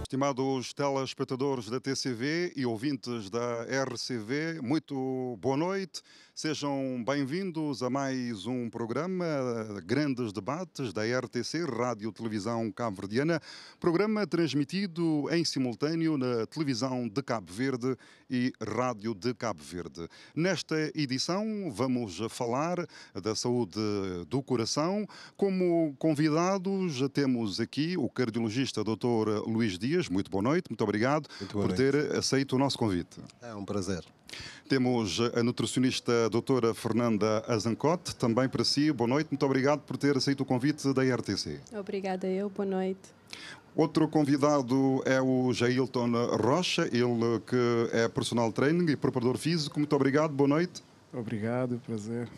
Estimados telespectadores da TCV e ouvintes da RCV, muito boa noite. Sejam bem-vindos a mais um programa Grandes Debates da RTC, Rádio Televisão Cabo-Verdiana, programa transmitido em simultâneo na televisão de Cabo Verde e Rádio de Cabo Verde. Nesta edição vamos falar da saúde do coração. Como convidados temos aqui o cardiologista Dr. Luís Dias. Muito boa noite, muito obrigado por ter aceito o nosso convite. É um prazer. Temos a nutricionista doutora Fernanda Azancote, também para si, boa noite, muito obrigado por ter aceito o convite da RTC. Obrigada eu, boa noite. Outro convidado é o Jailton Rocha, ele que é personal training e preparador físico. Muito obrigado, boa noite. Obrigado, prazer.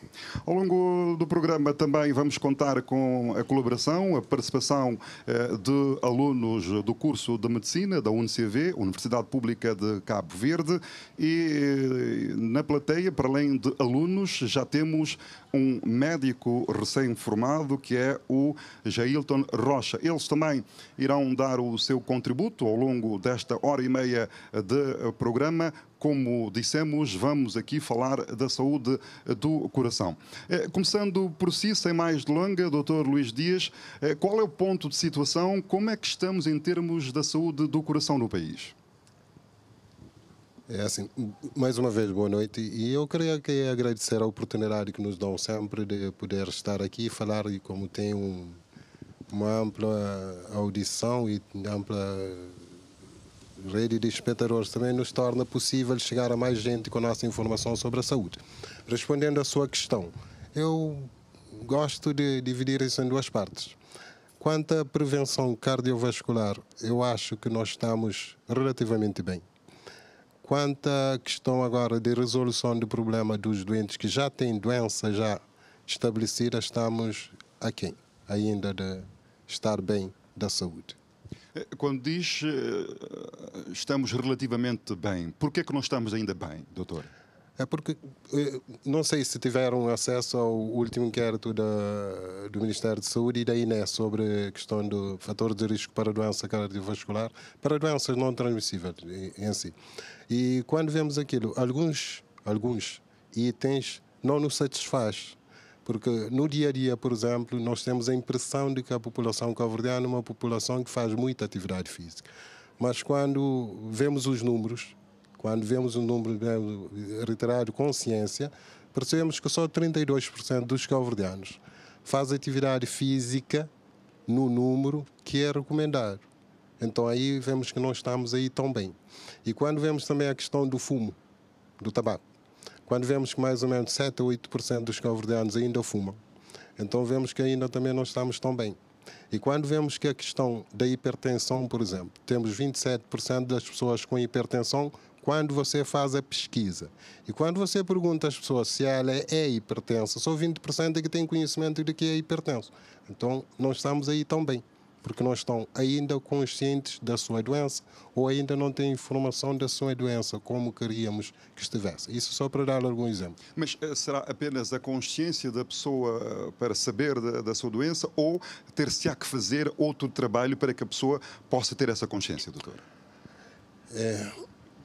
Ao longo do programa também vamos contar com a colaboração, a participação de alunos do curso de Medicina da UNCV, Universidade Pública de Cabo Verde, e na plateia, para além de alunos, já temos um médico recém-formado que é o Jailton Rocha. Eles também irão dar o seu contributo ao longo desta hora e meia de programa. Como dissemos, vamos aqui falar da saúde do coração. Começando por si, sem mais delonga, Dr. Luís Dias, qual é o ponto de situação, como é que estamos em termos da saúde do coração no país? É assim, mais uma vez, boa noite. E eu queria agradecer a oportunidade que nos dão sempre de poder estar aqui e falar, e como tem uma ampla audição e ampla rede de espectadores, também nos torna possível chegar a mais gente com a nossa informação sobre a saúde. Respondendo à sua questão, eu gosto de dividir isso em duas partes. Quanto à prevenção cardiovascular, eu acho que nós estamos relativamente bem. Quanto à questão agora de resolução do problema dos doentes que já têm doença já estabelecida, estamos aquém ainda de estar bem da saúde. Quando diz estamos relativamente bem, por que não estamos ainda bem, doutor? É porque, não sei se tiveram acesso ao último inquérito do Ministério de Saúde e da INE sobre a questão do fator de risco para a doença cardiovascular, para doenças não transmissíveis em si. E quando vemos aquilo, alguns itens não nos satisfaz. Porque no dia a dia, por exemplo, nós temos a impressão de que a população cabo-verdiana é uma população que faz muita atividade física. Mas quando vemos os números, quando vemos o número reiterado com ciência, percebemos que só 32% dos cabo-verdianos faz atividade física no número que é recomendado. Então aí vemos que não estamos aí tão bem. E quando vemos também a questão do fumo, do tabaco, quando vemos que mais ou menos 7 a 8% dos cabo-verdianos ainda fumam, então vemos que ainda também não estamos tão bem. E quando vemos que a questão da hipertensão, por exemplo, temos 27% das pessoas com hipertensão quando você faz a pesquisa. E quando você pergunta às pessoas se ela é hipertensa, só 20% é que tem conhecimento de que é hipertenso. Então não estamos aí tão bem, porque não estão ainda conscientes da sua doença ou ainda não têm informação da sua doença como queríamos que estivesse. Isso só para dar algum exemplo. Mas será apenas a consciência da pessoa para saber da sua doença ou ter-se-á que fazer outro trabalho para que a pessoa possa ter essa consciência, doutor?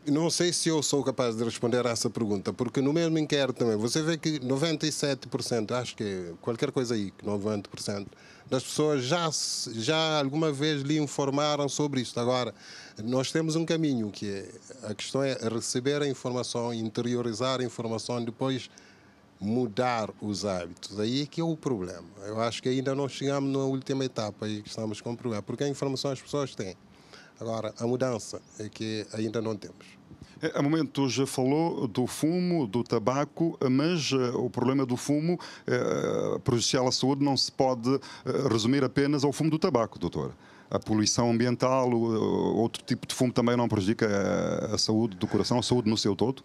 Não sei se eu sou capaz de responder a essa pergunta, porque no mesmo inquérito também, você vê que 97%, acho que qualquer coisa aí, 90% das pessoas já alguma vez lhe informaram sobre isto. Agora, nós temos um caminho, que a questão é receber a informação, interiorizar a informação, depois mudar os hábitos. Aí é que é o problema. Eu acho que ainda não chegamos na última etapa aí que estamos com o problema, porque a informação as pessoas têm. Agora, a mudança é que ainda não temos. Há momentos já falou do fumo, do tabaco, mas o problema do fumo prejudicial à saúde não se pode resumir apenas ao fumo do tabaco, doutor. A poluição ambiental, outro tipo de fumo também não prejudica a saúde do coração, a saúde no seu todo?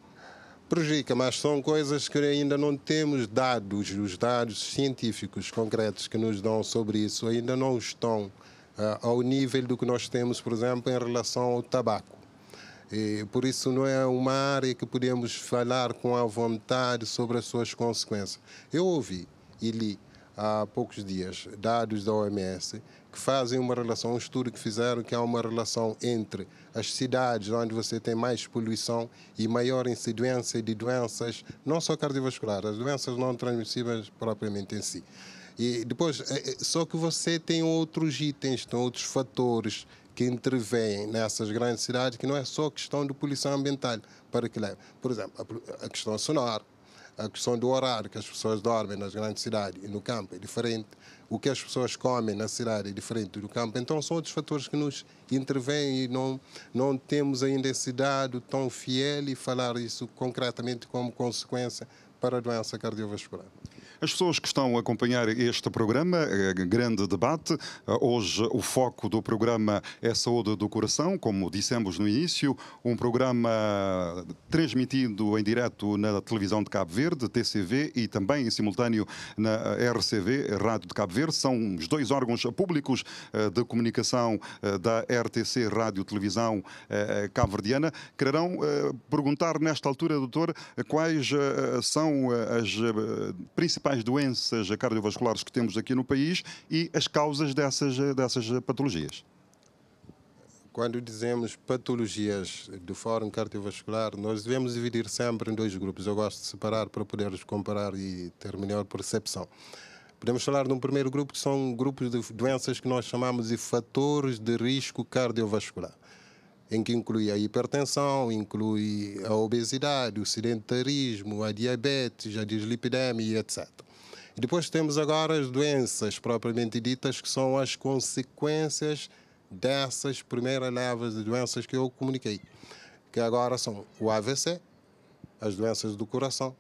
Prejudica, mas são coisas que ainda não temos dados. Os dados científicos concretos que nos dão sobre isso ainda não estão ao nível do que nós temos, por exemplo, em relação ao tabaco. E por isso não é uma área que podemos falar com a vontade sobre as suas consequências. Eu ouvi e li há poucos dias, dados da OMS, que fazem uma relação, um estudo que fizeram, que há uma relação entre as cidades onde você tem mais poluição e maior incidência de doenças, não só cardiovasculares, as doenças não transmissíveis propriamente em si. E depois, só que você tem outros itens, tem outros fatores que intervêm nessas grandes cidades, que não é só questão de poluição ambiental, para que leve. Por exemplo, a questão sonora, a questão do horário que as pessoas dormem nas grandes cidades e no campo é diferente, o que as pessoas comem na cidade é diferente do campo. Então, são outros fatores que nos intervêm e não temos ainda esse dado tão fiel e falar isso concretamente como consequência para a doença cardiovascular. As pessoas que estão a acompanhar este programa, grande debate, hoje o foco do programa é a saúde do coração, como dissemos no início, um programa transmitido em direto na televisão de Cabo Verde, TCV, e também em simultâneo na RCV, Rádio de Cabo Verde. São os dois órgãos públicos de comunicação da RTC, Rádio e Televisão cabo-verdiana. Quererão perguntar nesta altura, doutor, quais são as principais doenças cardiovasculares que temos aqui no país e as causas dessas patologias. Quando dizemos patologias do Fórum Cardiovascular, nós devemos dividir sempre em dois grupos. Eu gosto de separar para poder comparar e ter melhor percepção. Podemos falar de um primeiro grupo, que são grupos de doenças que nós chamamos de fatores de risco cardiovascular, em que inclui a hipertensão, inclui a obesidade, o sedentarismo, a diabetes, a dislipidemia, etc. E depois temos agora as doenças propriamente ditas, que são as consequências dessas primeiras levas de doenças que eu comuniquei, que agora são o AVC, as doenças do coração,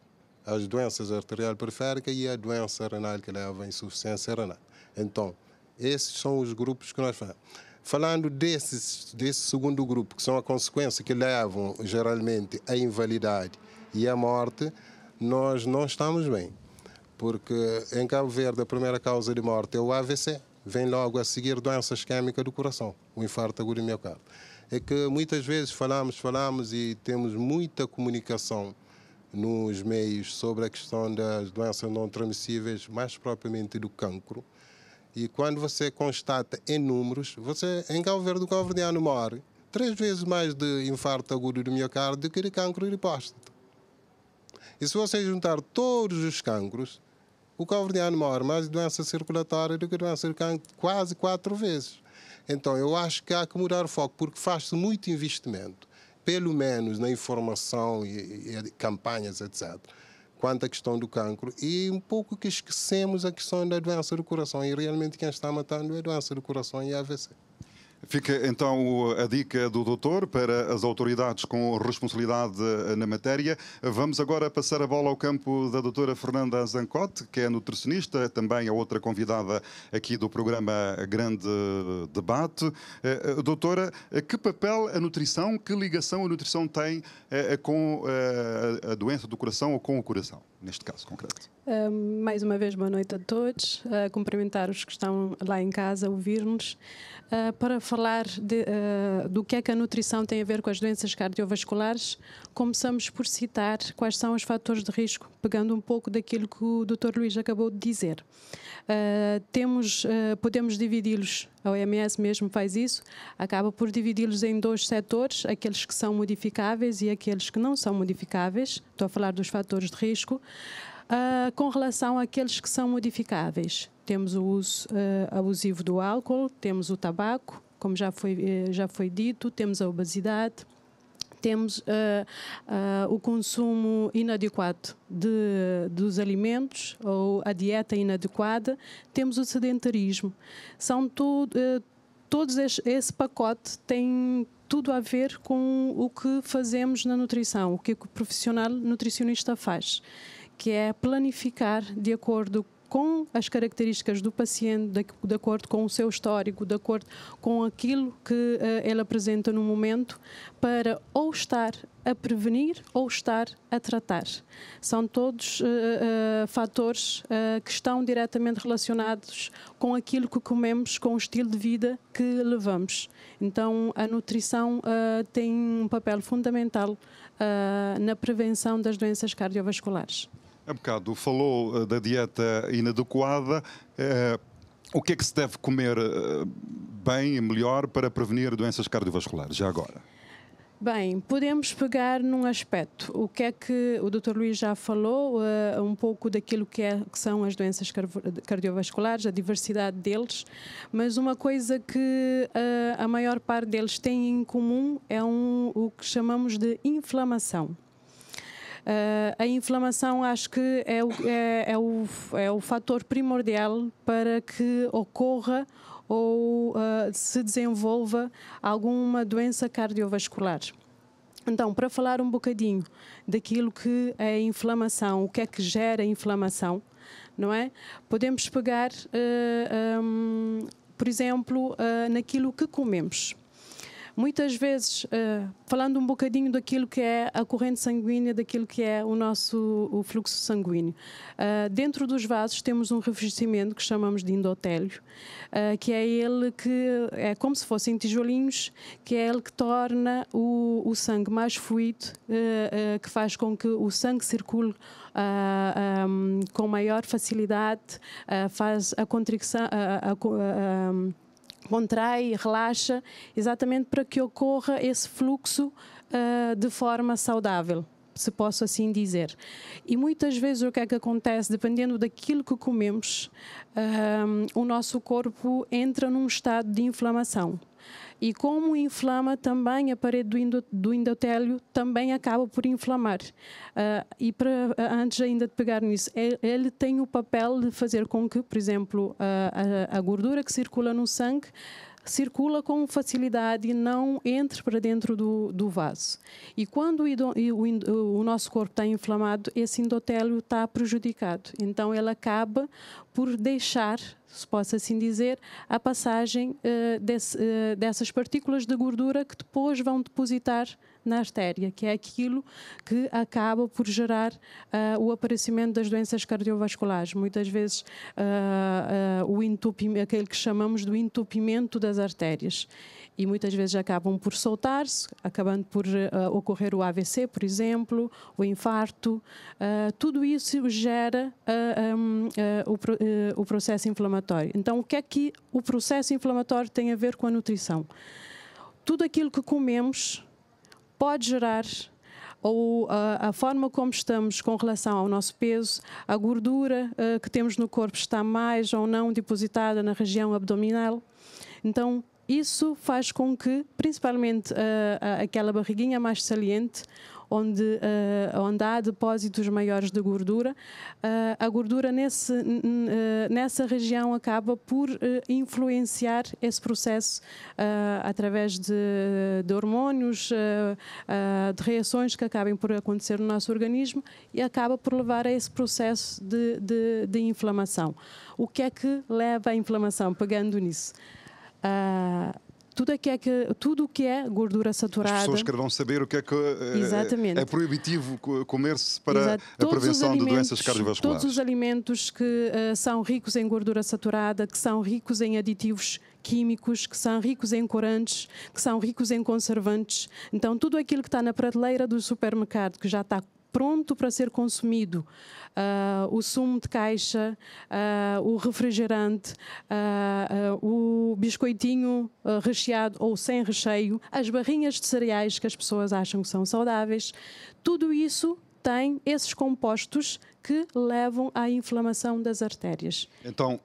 as doenças arterial periférica e a doença renal, que leva à insuficiência renal. Então, esses são os grupos que nós falamos. Falando desse segundo grupo, que são a consequência que levam geralmente à invalidade e à morte, nós não estamos bem. Porque em Cabo Verde a primeira causa de morte é o AVC, vem logo a seguir doenças químicas do coração, o infarto agudo do miocárdio. É que muitas vezes falamos e temos muita comunicação nos meios sobre a questão das doenças não transmissíveis, mais propriamente do cancro. E quando você constata em números, você em Cabo Verde, o cabo-verdiano morre 3 vezes mais de infarto agudo do miocárdio do que de cancro de próstata. E se você juntar todos os cancros, o cabo-verdiano morre mais de doença circulatória do que doença de cancro, quase 4 vezes. Então, eu acho que há que mudar o foco, porque faz-se muito investimento, pelo menos na informação e campanhas, etc., quanto à questão do cancro, e um pouco que esquecemos a questão da doença do coração, e realmente quem está matando é a doença do coração e a AVC. Fica então a dica do doutor para as autoridades com responsabilidade na matéria. Vamos agora passar a bola ao campo da doutora Fernanda Zancote, que é nutricionista, também a outra convidada aqui do programa Grande Debate. Doutora, que papel a nutrição, que ligação a nutrição tem com a doença do coração ou com o coração, neste caso concreto? Mais uma vez, boa noite a todos. Cumprimentar os que estão lá em casa a ouvir-nos. Para falar do que é que a nutrição tem a ver com as doenças cardiovasculares, começamos por citar quais são os fatores de risco, pegando um pouco daquilo que o Dr. Luís acabou de dizer. Podemos dividi-los, a OMS mesmo faz isso, acaba por dividi-los em 2 setores, aqueles que são modificáveis e aqueles que não são modificáveis. Estou a falar dos fatores de risco. Com relação àqueles que são modificáveis, temos o uso abusivo do álcool, temos o tabaco, como já foi dito, temos a obesidade, temos o consumo inadequado dos alimentos ou a dieta inadequada, temos o sedentarismo. Todos esse pacote tem tudo a ver com o que fazemos na nutrição, o que o profissional nutricionista faz, que é planificar de acordo com as características do paciente, de acordo com o seu histórico, de acordo com aquilo que ele apresenta no momento, para ou estar a prevenir ou estar a tratar. São todos fatores que estão diretamente relacionados com aquilo que comemos, com o estilo de vida que levamos. Então, a nutrição tem um papel fundamental na prevenção das doenças cardiovasculares. Há bocado falou da dieta inadequada. O que é que se deve comer bem e melhor para prevenir doenças cardiovasculares, já agora? Bem, podemos pegar num aspecto. O que é que o Dr. Luís já falou, um pouco daquilo que são as doenças cardiovasculares, a diversidade deles, mas uma coisa que a maior parte deles tem em comum é o que chamamos de inflamação. A inflamação acho que é o fator primordial para que ocorra ou se desenvolva alguma doença cardiovascular. Então, para falar um bocadinho daquilo que é a inflamação, o que é que gera a inflamação, não é? Podemos pegar, por exemplo, naquilo que comemos. Muitas vezes, falando um bocadinho daquilo que é a corrente sanguínea, daquilo que é o fluxo sanguíneo. Dentro dos vasos temos um revestimento que chamamos de endotélio, que é ele que é como se fossem tijolinhos, que é ele que torna o sangue mais fluido, que faz com que o sangue circule com maior facilidade, faz a contrição, contrai, relaxa, exatamente para que ocorra esse fluxo de forma saudável, se posso assim dizer. E muitas vezes o que é que acontece, dependendo daquilo que comemos, o nosso corpo entra num estado de inflamação. E como inflama também a parede do endotélio, também acaba por inflamar. Antes ainda de pegar nisso, ele tem o papel de fazer com que, por exemplo, a gordura que circula no sangue circula com facilidade e não entre para dentro do vaso. E quando o nosso corpo está inflamado, esse endotélio está prejudicado. Então ele acaba por deixar, se posso assim dizer, a passagem dessas partículas de gordura que depois vão depositar na artéria, que é aquilo que acaba por gerar o aparecimento das doenças cardiovasculares. Muitas vezes aquele que chamamos do entupimento das artérias. E muitas vezes acabam por soltar-se, acabando por ocorrer o AVC, por exemplo, o infarto. Tudo isso gera o processo inflamatório. Então, o que é que o processo inflamatório tem a ver com a nutrição? Tudo aquilo que comemos pode gerar, ou a forma como estamos com relação ao nosso peso, a gordura que temos no corpo está mais ou não depositada na região abdominal. Então, isso faz com que, principalmente aquela barriguinha mais saliente, onde há depósitos maiores de gordura, a gordura nessa região acaba por influenciar esse processo através de hormônios, de reações que acabem por acontecer no nosso organismo e acaba por levar a esse processo de inflamação. O que é que leva à inflamação? Pegando nisso. Tudo o que é gordura saturada. As pessoas querem saber o que é que é proibitivo comer-se para a prevenção de doenças cardiovasculares. Todos os alimentos que são ricos em gordura saturada, que são ricos em aditivos químicos, que são ricos em corantes, que são ricos em conservantes. Então, tudo aquilo que está na prateleira do supermercado, que já está pronto para ser consumido, o sumo de caixa, o refrigerante, o biscoitinho recheado ou sem recheio, as barrinhas de cereais que as pessoas acham que são saudáveis, tudo isso tem esses compostos que levam à inflamação das artérias. Então,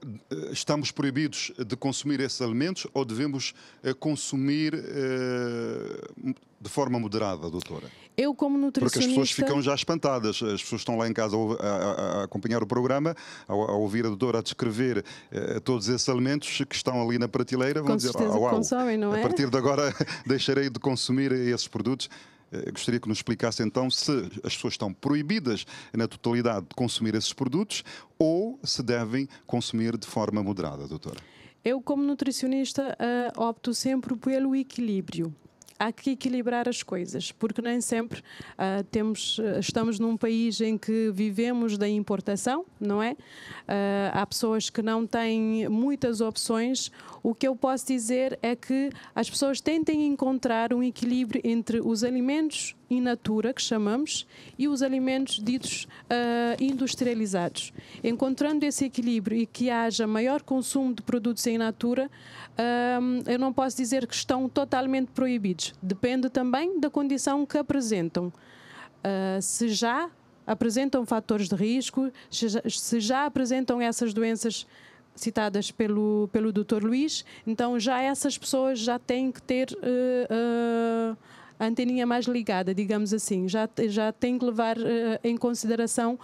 estamos proibidos de consumir esses alimentos ou devemos consumir de forma moderada, doutora? Eu, como nutricionista... Porque as pessoas ficam já espantadas. As pessoas estão lá em casa a acompanhar o programa, a ouvir a doutora a descrever todos esses alimentos que estão ali na prateleira. Vão dizer, consomem, não é? A partir de agora deixarei de consumir esses produtos. Gostaria que nos explicasse então se as pessoas estão proibidas na totalidade de consumir esses produtos ou se devem consumir de forma moderada, doutora. Eu, como nutricionista, opto sempre pelo equilíbrio. Há que equilibrar as coisas, porque nem sempre estamos num país em que vivemos da importação, não é? Há pessoas que não têm muitas opções. O que eu posso dizer é que as pessoas tentem encontrar um equilíbrio entre os alimentos in natura, que chamamos, e os alimentos ditos industrializados. Encontrando esse equilíbrio e que haja maior consumo de produtos in natura, eu não posso dizer que estão totalmente proibidos. Depende também da condição que apresentam. Se já apresentam fatores de risco, se já apresentam essas doenças citadas pelo Dr. Luís, então já essas pessoas já têm que ter a anteninha mais ligada, digamos assim, já têm que levar em consideração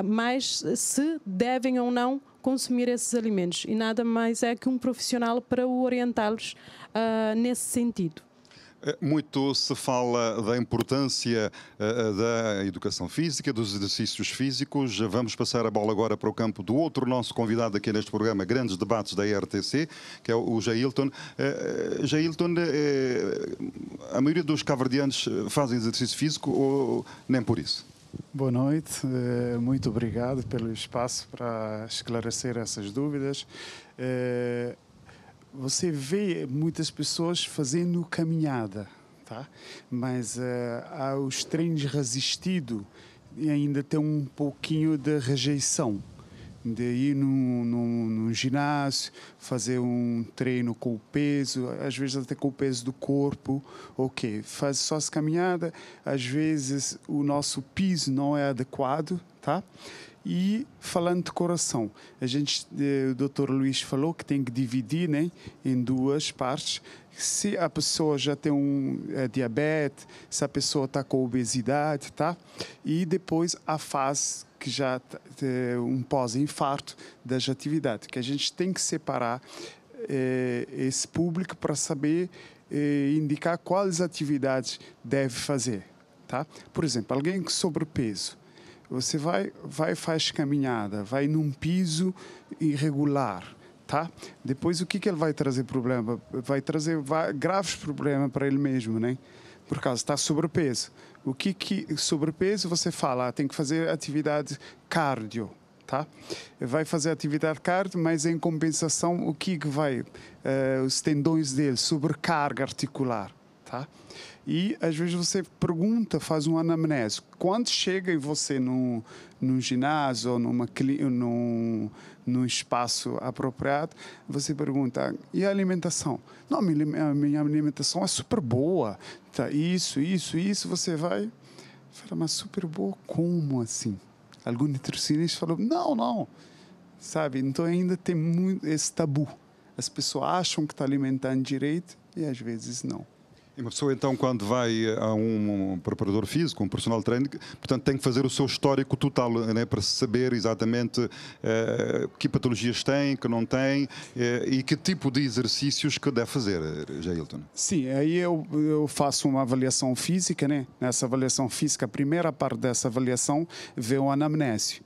mais se devem ou não consumir esses alimentos, e nada mais é que um profissional para o orientá-los nesse sentido. Muito se fala da importância da educação física, dos exercícios físicos. Vamos passar a bola agora para o campo do outro nosso convidado aqui neste programa Grandes Debates da RTC, que é o Jailton. Jailton, a maioria dos cabo-verdianos fazem exercício físico ou nem por isso? Boa noite, muito obrigado pelo espaço para esclarecer essas dúvidas. Você vê muitas pessoas fazendo caminhada, tá? Mas aos treinos resistidos ainda tem um pouquinho de rejeição. De ir num ginásio, fazer um treino com o peso, às vezes até com o peso do corpo, ok. Faz só essa caminhada, às vezes o nosso piso não é adequado, tá? E falando de coração, o Dr. Luís falou que tem que dividir, né, em duas partes. Se a pessoa já tem diabetes, se a pessoa está com obesidade, tá? E depois a fase que já um pós-infarto das atividades, que a gente tem que separar esse público para saber indicar quais atividades deve fazer, tá? Por exemplo, alguém com sobrepeso, você vai faz caminhada, vai num piso irregular, tá? Depois o que ele vai trazer problema? Vai trazer graves problemas para ele mesmo, né? Por causa está sobrepeso. O que sobrepeso você fala? Tem que fazer atividade cardio, tá? Vai fazer atividade cardio, mas em compensação o que vai? Os tendões dele, sobrecarga articular, tá? E às vezes você pergunta, faz uma anamnese. Quando chega em você num ginásio ou num espaço apropriado, você pergunta, e a alimentação? Não, a minha alimentação é super boa. Tá, isso, você vai falar, mas super boa, como assim? Algum nutricionista falou, não, sabe? Então ainda tem muito esse tabu. As pessoas acham que está alimentando direito e às vezes não. E uma pessoa, então, quando vai a um preparador físico, um personal trainer, portanto, tem que fazer o seu histórico total, né, para saber exatamente que patologias tem, que não tem, e que tipo de exercícios que deve fazer, Jailton. Sim, aí eu faço uma avaliação física, né? Nessa avaliação física, a primeira parte dessa avaliação vê o anamnese,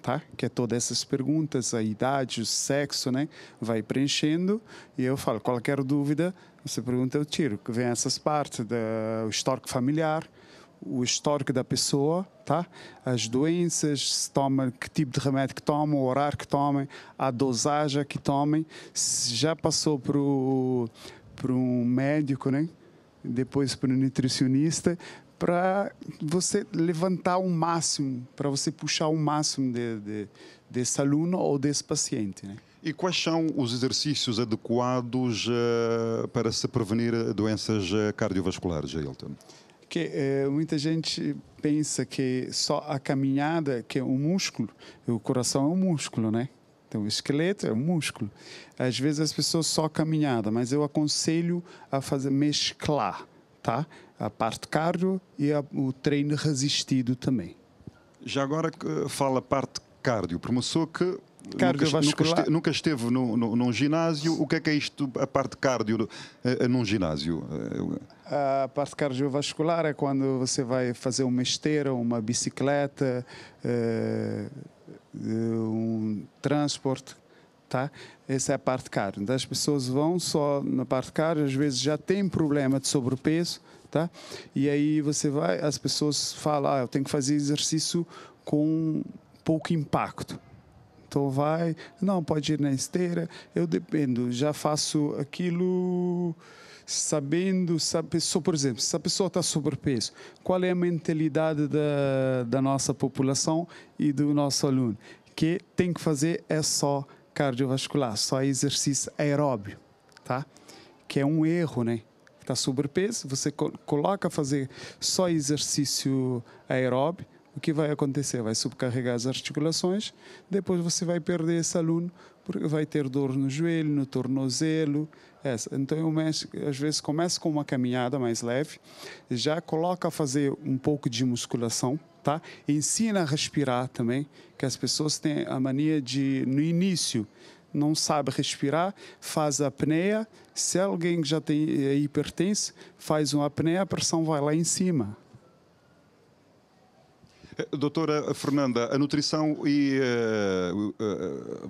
tá? Que é todas essas perguntas, a idade, o sexo, né? Vai preenchendo e eu falo, qualquer dúvida, você pergunta, eu tiro, que vem essas partes, o histórico familiar, o histórico da pessoa, tá? As doenças, que tipo de remédio que tomam, o horário que tomem, a dosagem que tomem, se já passou por um médico, né? Depois para um nutricionista, para você levantar o máximo, para você puxar o máximo desse aluno ou desse paciente, né? E quais são os exercícios adequados para se prevenir doenças cardiovasculares, Jailton? Muita gente pensa que só a caminhada, que é um músculo, o coração é um músculo, né? Então, o esqueleto é um músculo. Às vezes as pessoas só caminhada, mas eu aconselho a mesclar, tá? A parte cardio e o treino resistido também. Já agora fala parte cardio, para uma pessoa que nunca esteve num ginásio, o que é isto, a parte cardio num ginásio? A parte cardiovascular é quando você vai fazer uma esteira, uma bicicleta, um transporte, tá? Essa é a parte cardio. Então, as pessoas vão só na parte cardio, às vezes já tem problema de sobrepeso, tá? E aí as pessoas falam, eu tenho que fazer exercício com pouco impacto. Então não, pode ir na esteira, eu dependo, já faço aquilo sabendo, por exemplo, se a pessoa está sobrepeso, qual é a mentalidade da nossa população e do nosso aluno? Que tem que fazer é só cardiovascular, só exercício aeróbio, tá? Que é um erro, né? Está sobrepeso, você coloca a fazer só exercício aeróbio, o que vai acontecer? Vai subcarregar as articulações, depois você vai perder esse aluno, porque vai ter dor no joelho, no tornozelo. Então, eu às vezes começo com uma caminhada mais leve, já coloca a fazer um pouco de musculação, tá? Ensina a respirar também, que as pessoas têm a mania de, no início, não sabe respirar, faz a apneia. Se alguém já tem hipertenso, faz uma apneia, a pressão vai lá em cima. Doutora Fernanda, a nutrição e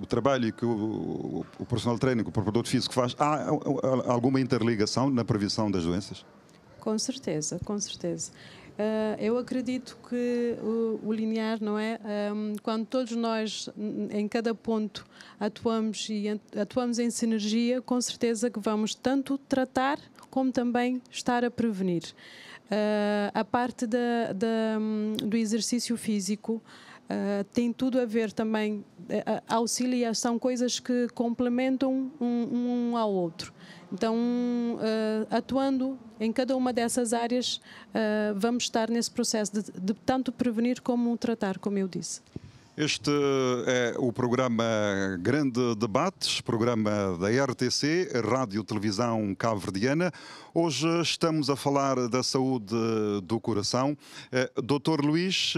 o trabalho que o personal trainer, o preparador físico faz, há alguma interligação na prevenção das doenças? Com certeza, com certeza. Eu acredito que o linear, não é? Quando todos nós, em cada ponto, atuamos em sinergia, com certeza que vamos tanto tratar como também estar a prevenir. A parte do exercício físico tem tudo a ver também, auxilia, são coisas que complementam um ao outro. Então, atuando em cada uma dessas áreas, vamos estar nesse processo de tanto prevenir como tratar, como eu disse. Este é o programa Grande Debates, programa da RTC, Rádio Televisão Cabo-Verdiana. Hoje estamos a falar da saúde do coração. Dr. Luís,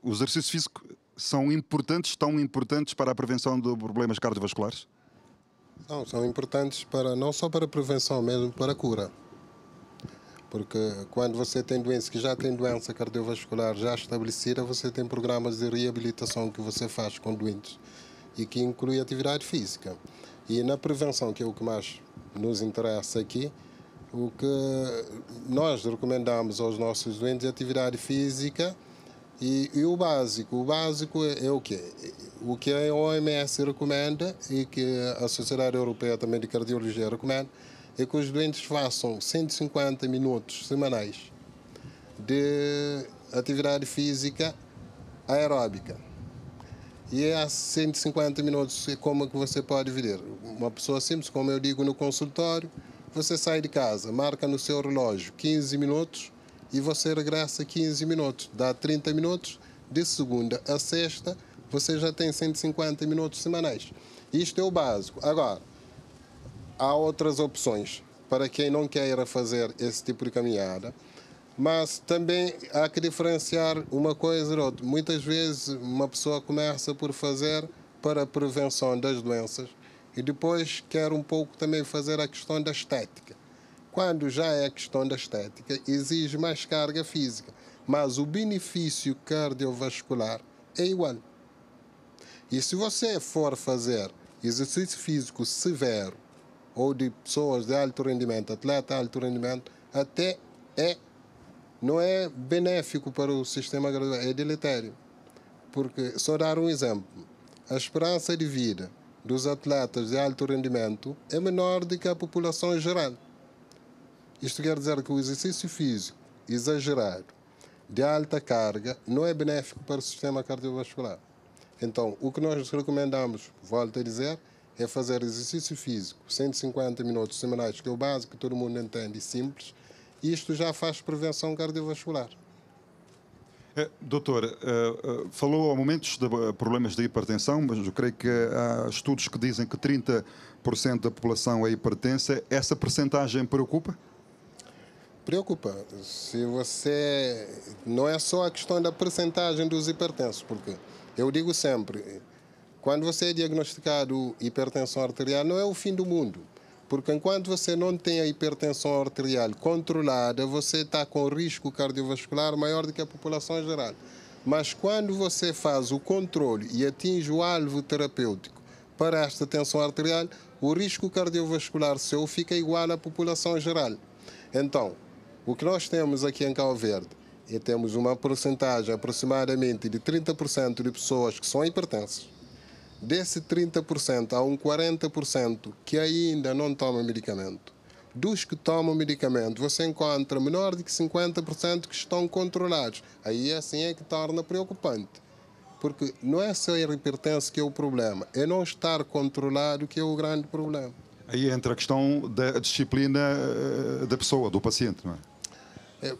os exercícios físicos são importantes, tão importantes para a prevenção de problemas cardiovasculares? São importantes não só para a prevenção, mesmo para a cura. Porque quando você tem doença, que já tem doença cardiovascular já estabelecida, você tem programas de reabilitação que você faz com doentes e que inclui atividade física. E na prevenção, que é o que mais nos interessa aqui, o que nós recomendamos aos nossos doentes é atividade física e o básico. O básico é o quê? O que a OMS recomenda e que a Sociedade Europeia também de Cardiologia recomenda é que os doentes façam 150 minutos semanais de atividade física aeróbica. E é 150 minutos, como que você pode ver? Uma pessoa simples, como eu digo no consultório, você sai de casa, marca no seu relógio 15 minutos e você regressa 15 minutos. Dá 30 minutos, de segunda a sexta, você já tem 150 minutos semanais. Isto é o básico. Agora, há outras opções para quem não queira fazer esse tipo de caminhada, mas também há que diferenciar uma coisa da outra. Muitas vezes uma pessoa começa por fazer para a prevenção das doenças e depois quer um pouco também fazer a questão da estética. Quando já é a questão da estética, exige mais carga física, mas o benefício cardiovascular é igual. E se você for fazer exercício físico severo, ou de pessoas de alto rendimento, atleta de alto rendimento, até não é benéfico para o sistema cardiovascular, é deletério. Porque, só dar um exemplo, a esperança de vida dos atletas de alto rendimento é menor do que a população geral. Isto quer dizer que o exercício físico exagerado, de alta carga, não é benéfico para o sistema cardiovascular. Então, o que nós recomendamos, volto a dizer, é fazer exercício físico, 150 minutos semanais, que é o básico, que todo mundo entende, simples. Isto já faz prevenção cardiovascular. Doutor, falou há momentos de problemas de hipertensão, mas eu creio que há estudos que dizem que 30% da população é hipertensa. Essa percentagem preocupa? Preocupa. Se você... Não é só a questão da percentagem dos hipertensos, porque eu digo sempre... Quando você é diagnosticado hipertensão arterial, não é o fim do mundo. Porque enquanto você não tem a hipertensão arterial controlada, você está com risco cardiovascular maior do que a população geral. Mas quando você faz o controle e atinge o alvo terapêutico para esta tensão arterial, o risco cardiovascular seu fica igual à população geral. Então, o que nós temos aqui em Cabo Verde é temos uma porcentagem aproximadamente de 30% de pessoas que são hipertensas. Desse 30%, há um 40% que ainda não toma medicamento. dos que tomam medicamento, você encontra menor de 50% que estão controlados. Aí assim é que torna preocupante. Porque não é só a hipertensão que é o problema, é não estar controlado que é o grande problema. Aí entra a questão da disciplina da pessoa, do paciente, não é?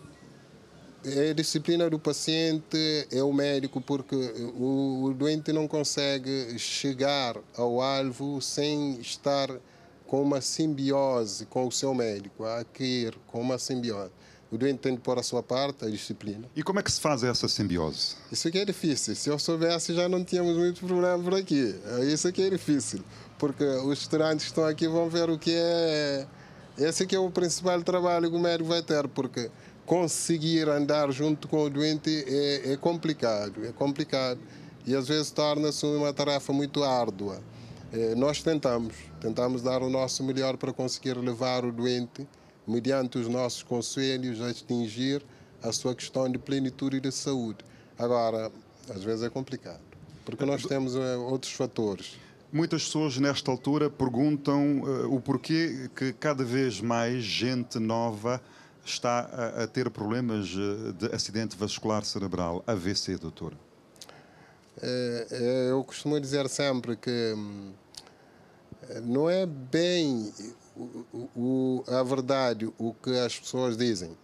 É a disciplina do paciente, é o médico, porque o doente não consegue chegar ao alvo sem estar com uma simbiose com o seu médico, há que ir com uma simbiose. O doente tem de pôr a sua parte, a disciplina. E como é que se faz essa simbiose? Isso aqui é difícil. Se eu soubesse, já não tínhamos muito problema por aqui. Isso aqui é difícil, porque os estudantes que estão aqui vão ver o que é. Esse aqui é o principal trabalho que o médico vai ter, porque conseguir andar junto com o doente é complicado, e às vezes torna-se uma tarefa muito árdua. Nós tentamos dar o nosso melhor para conseguir levar o doente, mediante os nossos conselhos, a atingir a sua questão de plenitude e de saúde. Agora, às vezes é complicado, porque nós temos outros fatores. Muitas pessoas, nesta altura, perguntam o porquê que cada vez mais gente nova está a ter problemas de acidente vascular cerebral, AVC, doutor. Eu costumo dizer sempre que não é bem a verdade o que as pessoas dizem,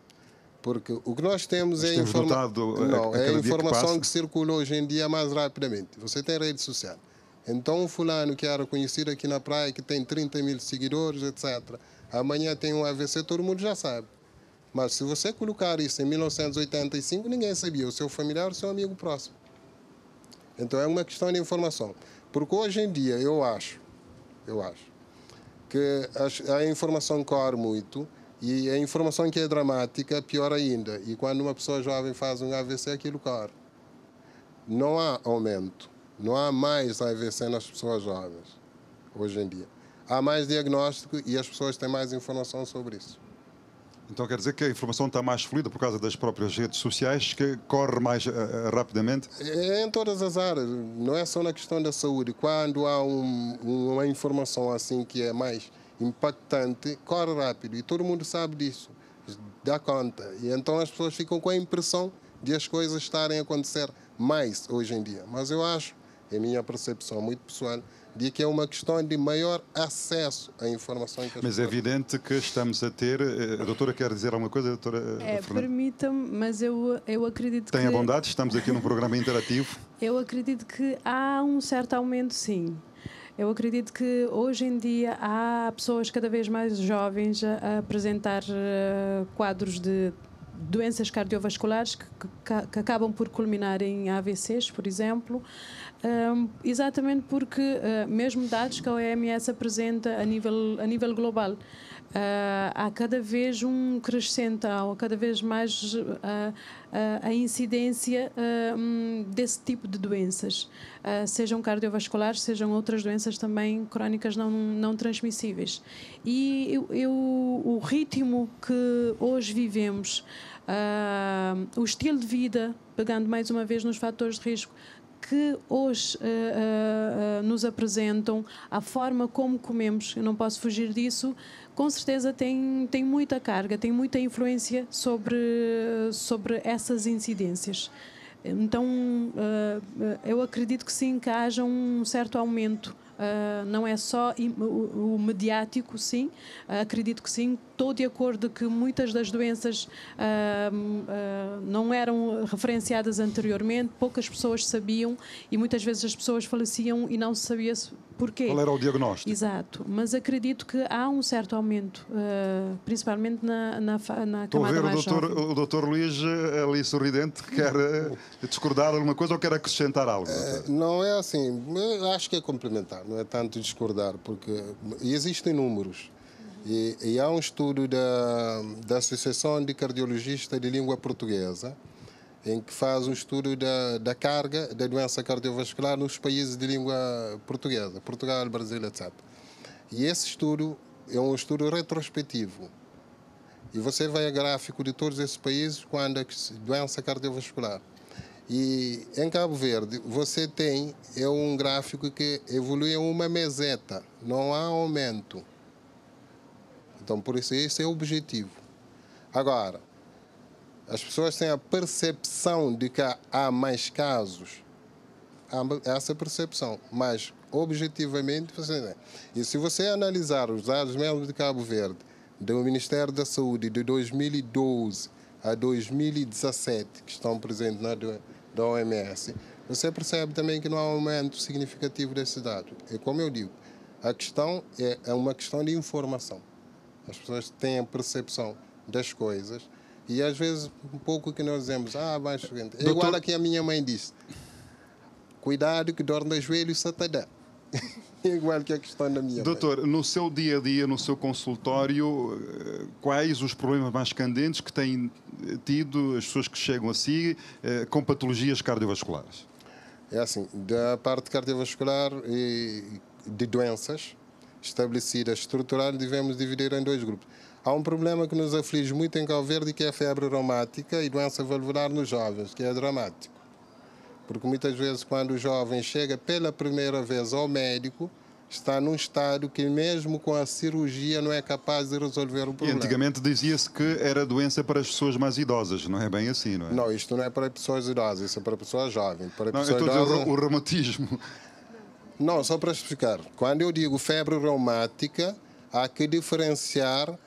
porque o que nós temos é a informação que circula hoje em dia mais rapidamente. Você tem rede social. Então, um fulano que era conhecido aqui na praia, que tem 30 mil seguidores, etc., amanhã tem um AVC, todo mundo já sabe. Mas se você colocar isso em 1985, ninguém sabia, o seu familiar, o seu amigo próximo. Então é uma questão de informação. Porque hoje em dia eu acho que a informação corre muito, e a informação que é dramática, pior ainda. E quando uma pessoa jovem faz um AVC, aquilo corre. Não há aumento, não há mais AVC nas pessoas jovens, hoje em dia. Há mais diagnóstico e as pessoas têm mais informação sobre isso. Então quer dizer que a informação está mais fluida por causa das próprias redes sociais, que corre mais rapidamente? É em todas as áreas, não é só na questão da saúde. Quando há uma informação assim que é mais impactante, corre rápido e todo mundo sabe disso, dá conta. E então as pessoas ficam com a impressão de as coisas estarem a acontecer mais hoje em dia. Mas eu acho, é a minha percepção muito pessoal, de que é uma questão de maior acesso à informação que as Mas é evidente que estamos a ter... A doutora quer dizer alguma coisa, doutora Fernanda? Permita-me, mas eu acredito que... Tenha bondade, estamos aqui num programa interativo. Eu acredito que há um certo aumento, sim. Eu acredito que hoje em dia há pessoas cada vez mais jovens a apresentar quadros de doenças cardiovasculares que acabam por culminar em AVCs, por exemplo, exatamente porque, mesmo dados que a OMS apresenta a nível global, há cada vez um crescente, há cada vez mais a incidência desse tipo de doenças, sejam cardiovasculares, sejam outras doenças também crónicas não transmissíveis. E o ritmo que hoje vivemos, o estilo de vida, pegando mais uma vez nos fatores de risco, que hoje nos apresentam, a forma como comemos, eu não posso fugir disso, com certeza tem muita carga, tem muita influência sobre essas incidências. Então, eu acredito que sim, que haja um certo aumento. Não é só o mediático, sim, acredito que sim. Estou de acordo que muitas das doenças não eram referenciadas anteriormente, poucas pessoas sabiam e muitas vezes as pessoas faleciam e não se sabia porquê. Qual era o diagnóstico? Exato, mas acredito que há um certo aumento, principalmente na camada mais jovem. Estou a ver o doutor Luís ali sorridente, que quer discordar alguma coisa ou quer acrescentar algo? Não é assim, acho que é complementar, não é tanto discordar, porque existem números. E há um estudo da Associação de Cardiologistas de Língua Portuguesa, em que faz um estudo da carga da doença cardiovascular nos países de língua portuguesa, Portugal, Brasil, etc. E esse estudo é um estudo retrospectivo. E você vai a gráfico de todos esses países quando a doença cardiovascular. E em Cabo Verde, você tem um gráfico que evolui em uma meseta, não há aumento. Então, por isso, esse é o objetivo. Agora, as pessoas têm a percepção de que há mais casos. Há essa percepção, mas objetivamente, e se você analisar os dados mesmo de Cabo Verde, do Ministério da Saúde de 2012 a 2017, que estão presentes da OMS, você percebe também que não há um aumento significativo desses dados. E como eu digo, a questão é uma questão de informação. As pessoas têm a percepção das coisas e às vezes um pouco que nós dizemos, mas é igual a que a minha mãe disse, cuidado que dor nos joelhos se te dá. É igual que a questão da minha Doutor, mãe. no seu dia a dia, no seu consultório, quais os problemas mais candentes que têm tido as pessoas que chegam a si com patologias cardiovasculares? É assim, da parte cardiovascular e de doenças estabelecidas estruturais, devemos dividir em dois grupos. Há um problema que nos aflige muito em Cabo Verde, que é a febre reumática e doença valvular nos jovens, que é dramático. Porque muitas vezes, quando o jovem chega pela primeira vez ao médico, está num estado que mesmo com a cirurgia não é capaz de resolver o problema. E antigamente dizia-se que era doença para as pessoas mais idosas, não é bem assim, não é? Não, isto não é para pessoas idosas, isso é para pessoas jovens. Para Não, pessoas eu estou a dizer idosas... o reumatismo. Não, só para explicar. Quando eu digo febre reumática, há que diferenciar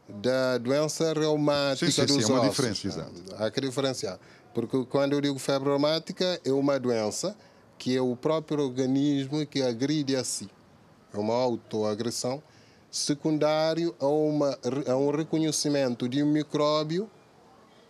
da doença reumática dos ossos. É uma diferença, exato. Há que diferenciar. Porque quando eu digo febre reumática, é uma doença que é o próprio organismo que agride a si. É uma autoagressão secundário a um reconhecimento de um micróbio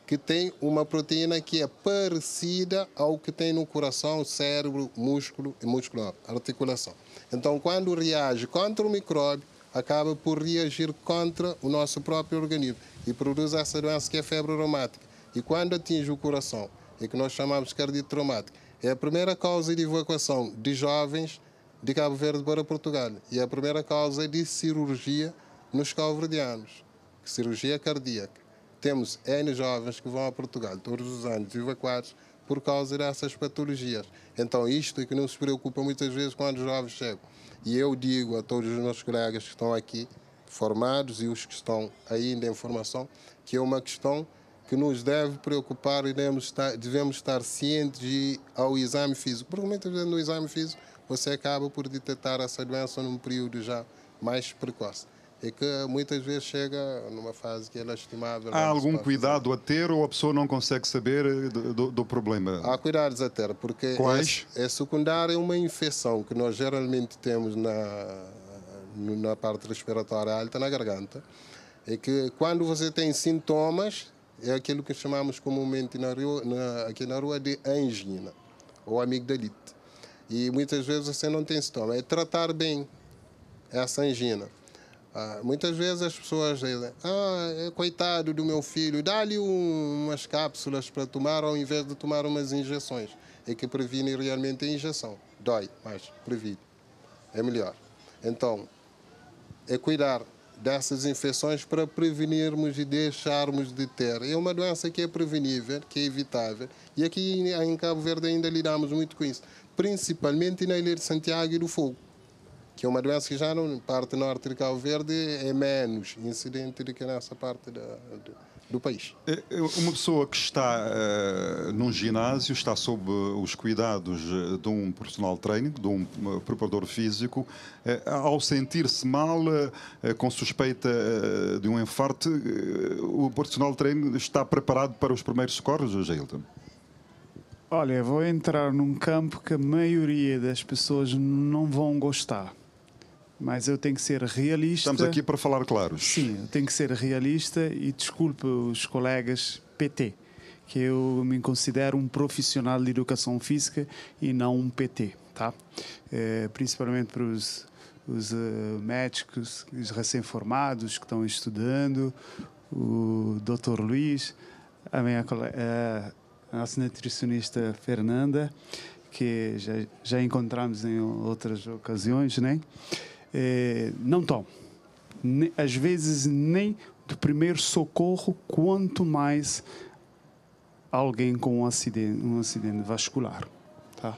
que tem uma proteína que é parecida ao que tem no coração, cérebro, músculo e músculo, articulação. Então, quando reage contra o micróbio, acaba por reagir contra o nosso próprio organismo e produz essa doença que é a febre reumática. E quando atinge o coração, é que nós chamamos de cardite traumática, é a primeira causa de evacuação de jovens de Cabo Verde para Portugal e é a primeira causa de cirurgia nos cabo-verdianos, cirurgia cardíaca. Temos N jovens que vão a Portugal todos os anos evacuados por causa dessas patologias. Então isto é que nos preocupa muitas vezes quando os jovens chegam. E eu digo a todos os meus colegas que estão aqui, formados e os que estão ainda em formação, que é uma questão que nos deve preocupar e devemos estar cientes ao exame físico. Porque muitas vezes no exame físico você acaba por detectar essa doença num período já mais precoce. É que muitas vezes chega numa fase que é lastimável. Há algum cuidado a ter ou a pessoa não consegue saber do problema? Há cuidados a ter, porque quais? É secundária uma infecção que nós geralmente temos na parte respiratória alta, na garganta. É que quando você tem sintomas, é aquilo que chamamos comumente aqui na rua de angina ou amigdalite. E muitas vezes você não tem sintoma. É tratar bem essa angina. Muitas vezes as pessoas dizem, coitado do meu filho, dá-lhe umas cápsulas para tomar ao invés de tomar umas injeções. É que previne realmente a injeção. Dói, mas previne. É melhor. Então, é cuidar dessas infecções para prevenirmos e deixarmos de ter. É uma doença que é prevenível, que é evitável. E aqui em Cabo Verde ainda lidamos muito com isso. Principalmente na Ilha de Santiago e do Fogo, que é uma doença que já na parte norte de Cabo Verde é menos incidente do que nessa parte do país. Uma pessoa que está num ginásio, está sob os cuidados de um personal trainer, de um preparador físico, ao sentir-se mal, com suspeita de um infarto, o personal trainer está preparado para os primeiros socorros, Jailton? Olha, vou entrar num campo que a maioria das pessoas não vão gostar. Mas eu tenho que ser realista. Estamos aqui para falar claros. Sim, eu tenho que ser realista e desculpe os colegas PT, que eu me considero um profissional de educação física e não um PT, tá? Principalmente para os médicos, os recém-formados que estão estudando, o Dr. Luís, a nossa nutricionista Fernanda, que já encontramos em outras ocasiões, né? Não estão. Às vezes nem do primeiro socorro, quanto mais alguém com um acidente vascular. Tá?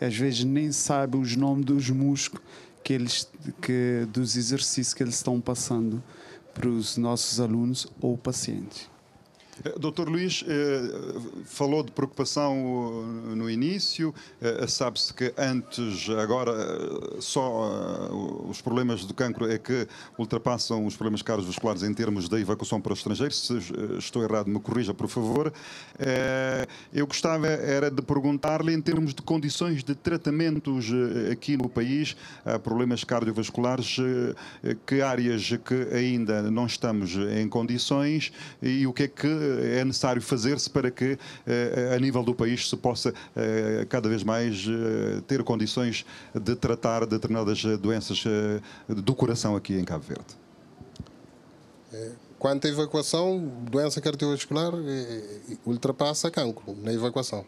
Às vezes nem sabe os nomes dos músculos dos exercícios que eles estão passando para os nossos alunos ou pacientes. Dr. Luís, falou de preocupação no início, sabe-se que antes, agora, só os problemas do cancro é que ultrapassam os problemas cardiovasculares em termos da evacuação para os estrangeiros. Se estou errado, me corrija, por favor. Eu gostava era de perguntar-lhe, em termos de condições de tratamentos aqui no país, há problemas cardiovasculares, que áreas que ainda não estamos em condições e o que é que é necessário fazer-se para que, a nível do país, se possa cada vez mais ter condições de tratar determinadas doenças do coração aqui em Cabo Verde? Quanto à evacuação, doença cardiovascular ultrapassa cancro na evacuação.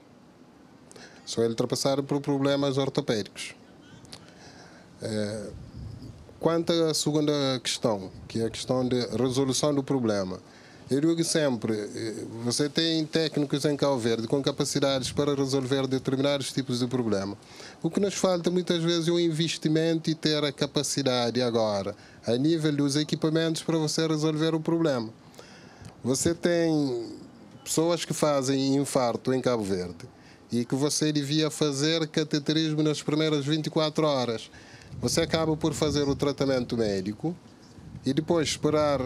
Só é ultrapassado por problemas ortopédicos. Quanto à segunda questão, que é a questão de resolução do problema, eu digo sempre, você tem técnicos em Cabo Verde com capacidades para resolver determinados tipos de problema. O que nos falta muitas vezes é o investimento e ter a capacidade agora, a nível dos equipamentos, para você resolver o problema. Você tem pessoas que fazem infarto em Cabo Verde e que você devia fazer cateterismo nas primeiras 24 horas. Você acaba por fazer o tratamento médico e depois esperar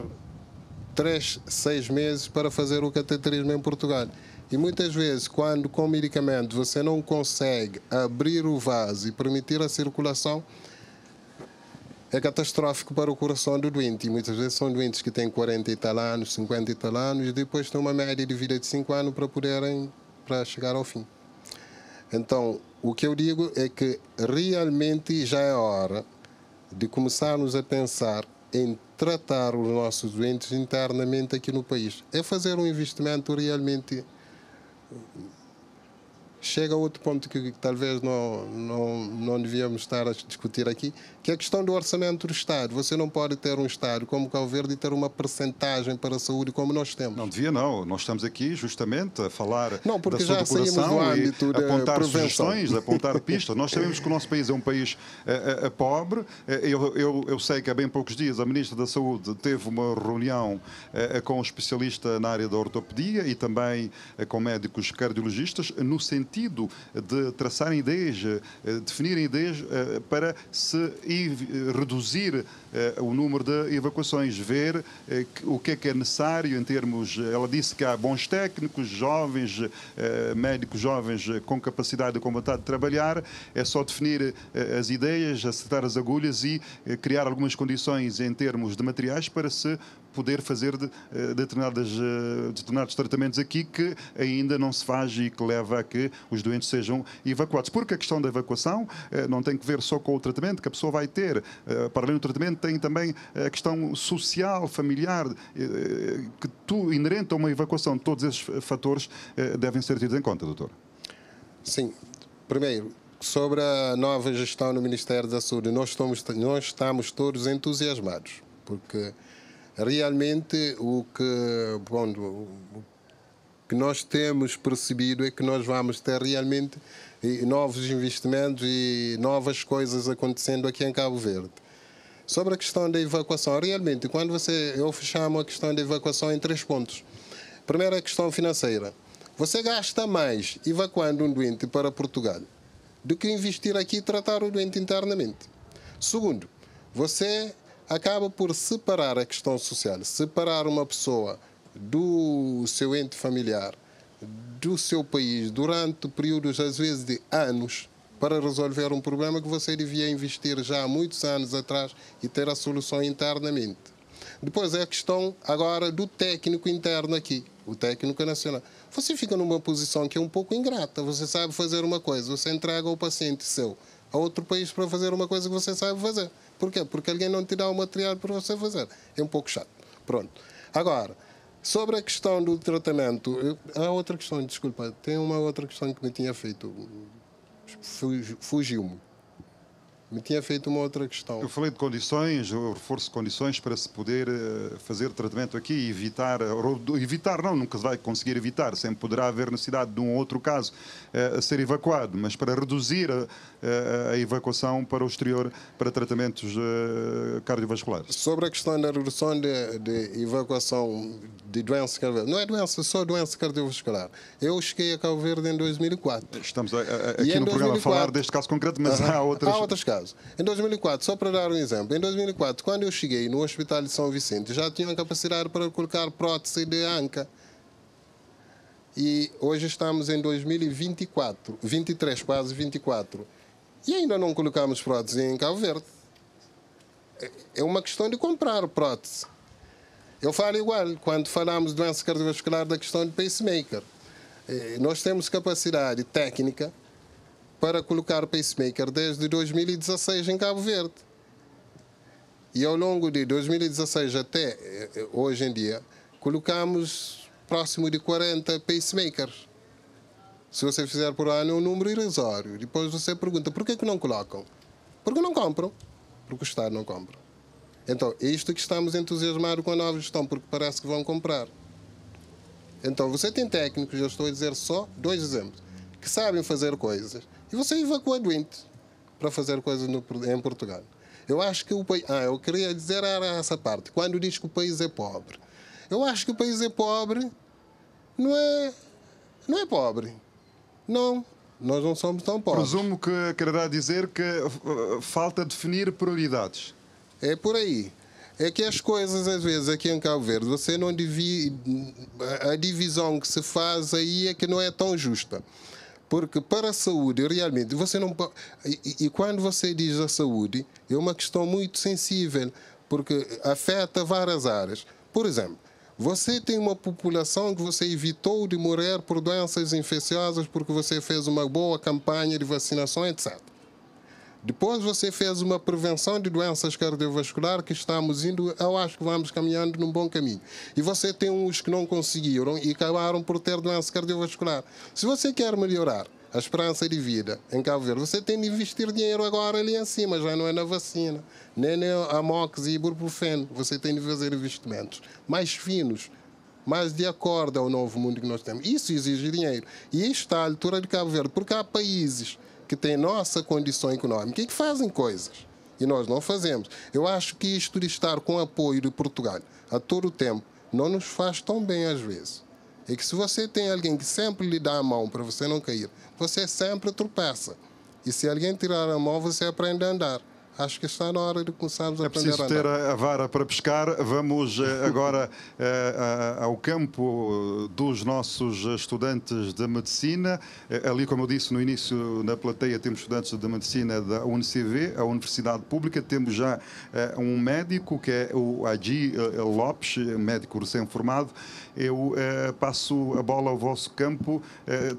3, 6 meses para fazer o cateterismo em Portugal. E muitas vezes, quando com medicamento você não consegue abrir o vaso e permitir a circulação, é catastrófico para o coração do doente. E muitas vezes são doentes que têm 40 e tal anos, 50 e tal anos, e depois têm uma média de vida de 5 anos para chegar ao fim. Então, o que eu digo é que realmente já é hora de começarmos a pensar em tratar os nossos doentes internamente aqui no país. É fazer um investimento realmente... Chega a outro ponto que talvez não devíamos estar a discutir aqui, que é a questão do orçamento do Estado. Você não pode ter um Estado como Cabo Verde e ter uma percentagem para a saúde como nós temos. Não devia, não. Nós estamos aqui justamente a falar da saúde do coração e apontar prevenção. Sugestões, apontar pistas. Nós sabemos que o nosso país é um país pobre. Eu sei que há bem poucos dias a Ministra da Saúde teve uma reunião com um especialista na área da ortopedia e também com médicos cardiologistas, no sentido de traçarem ideias, definirem ideias para se reduzir o número de evacuações, ver o que é necessário em termos... Ela disse que há bons técnicos, jovens, médicos jovens com capacidade e com vontade de trabalhar, é só definir as ideias, acertar as agulhas e criar algumas condições em termos de materiais para se poder fazer determinados tratamentos aqui que ainda não se faz e que leva a que os doentes sejam evacuados. Porque a questão da evacuação não tem que ver só com o tratamento que a pessoa vai ter. Para além do tratamento, tem também a questão social, familiar, inerente a uma evacuação. Todos esses fatores devem ser tidos em conta, doutor. Sim. Primeiro, sobre a nova gestão no Ministério da Saúde, nós estamos todos entusiasmados, porque realmente o que nós temos percebido é que nós vamos ter realmente novos investimentos e novas coisas acontecendo aqui em Cabo Verde. Sobre a questão da evacuação, realmente, eu chamo a questão da evacuação em 3 pontos. Primeiro, a questão financeira. Você gasta mais evacuando um doente para Portugal do que investir aqui e tratar o doente internamente. Segundo, você acaba por separar a questão social, separar uma pessoa do seu ente familiar, do seu país, durante períodos, às vezes, de anos, para resolver um problema que você devia investir já há muitos anos atrás e ter a solução internamente. Depois é a questão agora do técnico interno aqui, o técnico nacional. Você fica numa posição que é um pouco ingrata. Você sabe fazer uma coisa, você entrega ao paciente seu a outro país para fazer uma coisa que você sabe fazer. Por quê? Porque alguém não te dá o material para você fazer. É um pouco chato. Pronto. Agora, sobre a questão do tratamento, há outra questão, desculpa, tem uma outra questão que me tinha feito. Fugiu-me. Me tinha feito uma outra questão. Eu falei de condições, o reforço de condições para se poder fazer tratamento aqui e evitar não, nunca se vai conseguir evitar, sempre poderá haver necessidade de um outro caso a ser evacuado, mas para reduzir a evacuação para o exterior para tratamentos cardiovasculares. Sobre a questão da redução de evacuação de doença cardiovascular, não é doença, só doença cardiovascular. Eu cheguei a Cabo Verde em 2004. Estamos aqui no programa a falar deste caso concreto, mas há outros casos. Em 2004, só para dar um exemplo, em 2004, quando eu cheguei no Hospital de São Vicente, já tinham capacidade para colocar prótese de anca. E hoje estamos em 2024, 23, quase 24. E ainda não colocamos prótese em Cabo Verde. É uma questão de comprar prótese. Eu falo igual, quando falamos de doença cardiovascular, da questão de pacemaker. Nós temos capacidade técnica para colocar pacemaker desde 2016 em Cabo Verde. E ao longo de 2016 até hoje em dia, colocamos próximo de 40 pacemakers. Se você fizer por ano, é um número irrisório. Depois você pergunta, por que não colocam? Porque não compram. Porque o Estado não compra. Então, é isto que estamos entusiasmados com a nova gestão, porque parece que vão comprar. Então, você tem técnicos, eu estou a dizer só 2 exemplos, que sabem fazer coisas, e você evacua doente para fazer coisas em Portugal. Eu acho que o país... eu queria dizer era essa parte, quando diz que o país é pobre. Eu acho que o país é pobre, não é pobre. Não, nós não somos tão pobres. Presumo que quererá dizer que falta definir prioridades. É por aí. É que as coisas, às vezes, aqui em Cabo Verde, você não divide... A divisão que se faz aí é que não é tão justa. Porque para a saúde, realmente, você não pode... E quando você diz a saúde, é uma questão muito sensível, porque afeta várias áreas. Por exemplo, você tem uma população que você evitou de morrer por doenças infecciosas porque você fez uma boa campanha de vacinação, etc. Depois você fez uma prevenção de doenças cardiovasculares que estamos indo, eu acho que vamos caminhando num bom caminho. E você tem uns que não conseguiram e acabaram por ter doença cardiovascular. Se você quer melhorar a esperança de vida em Cabo Verde, você tem de investir dinheiro agora ali em cima, já não é na vacina, nem na Amox e Ibuprofeno. Você tem de fazer investimentos mais finos, mais de acordo ao novo mundo que nós temos. Isso exige dinheiro. E isto está à altura de Cabo Verde, porque há países que têm nossa condição económica e que fazem coisas. E nós não fazemos. Eu acho que isto de estar com apoio de Portugal a todo o tempo não nos faz tão bem às vezes. É que se você tem alguém que sempre lhe dá a mão para você não cair, você sempre tropeça. E se alguém tirar a mão, você aprende a andar. Acho que está na hora de começarmos a aprender a andar. É preciso ter a vara para pescar. Vamos agora ao campo dos nossos estudantes de medicina. Ali, como eu disse no início, na plateia temos estudantes de medicina da UNCV, a Universidade Pública. Temos já um médico, que é o Adi Lopes, médico recém-formado. Eu passo a bola ao vosso campo.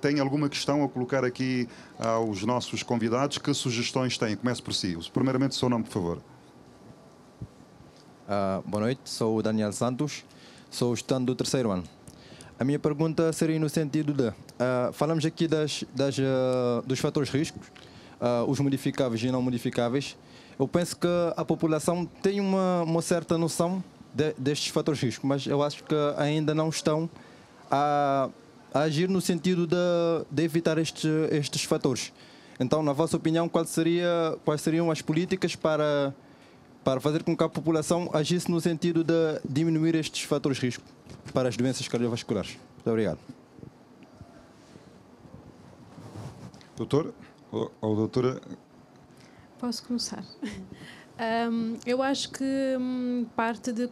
Tem alguma questão a colocar aqui aos nossos convidados? Que sugestões têm? Comece por si. Primeiramente, o seu nome, por favor. Boa noite, sou o Daniel Santos, sou estudante do 3º ano. A minha pergunta seria no sentido de... falamos aqui dos fatores de risco, os modificáveis e não modificáveis. Eu penso que a população tem uma certa noção destes fatores de risco, mas eu acho que ainda não estão a agir no sentido de evitar estes fatores. Então, na vossa opinião, quais seriam as políticas para fazer com que a população agisse no sentido de diminuir estes fatores de risco para as doenças cardiovasculares? Muito obrigado. Doutor? Ou doutora? Posso começar? Eu acho que parte de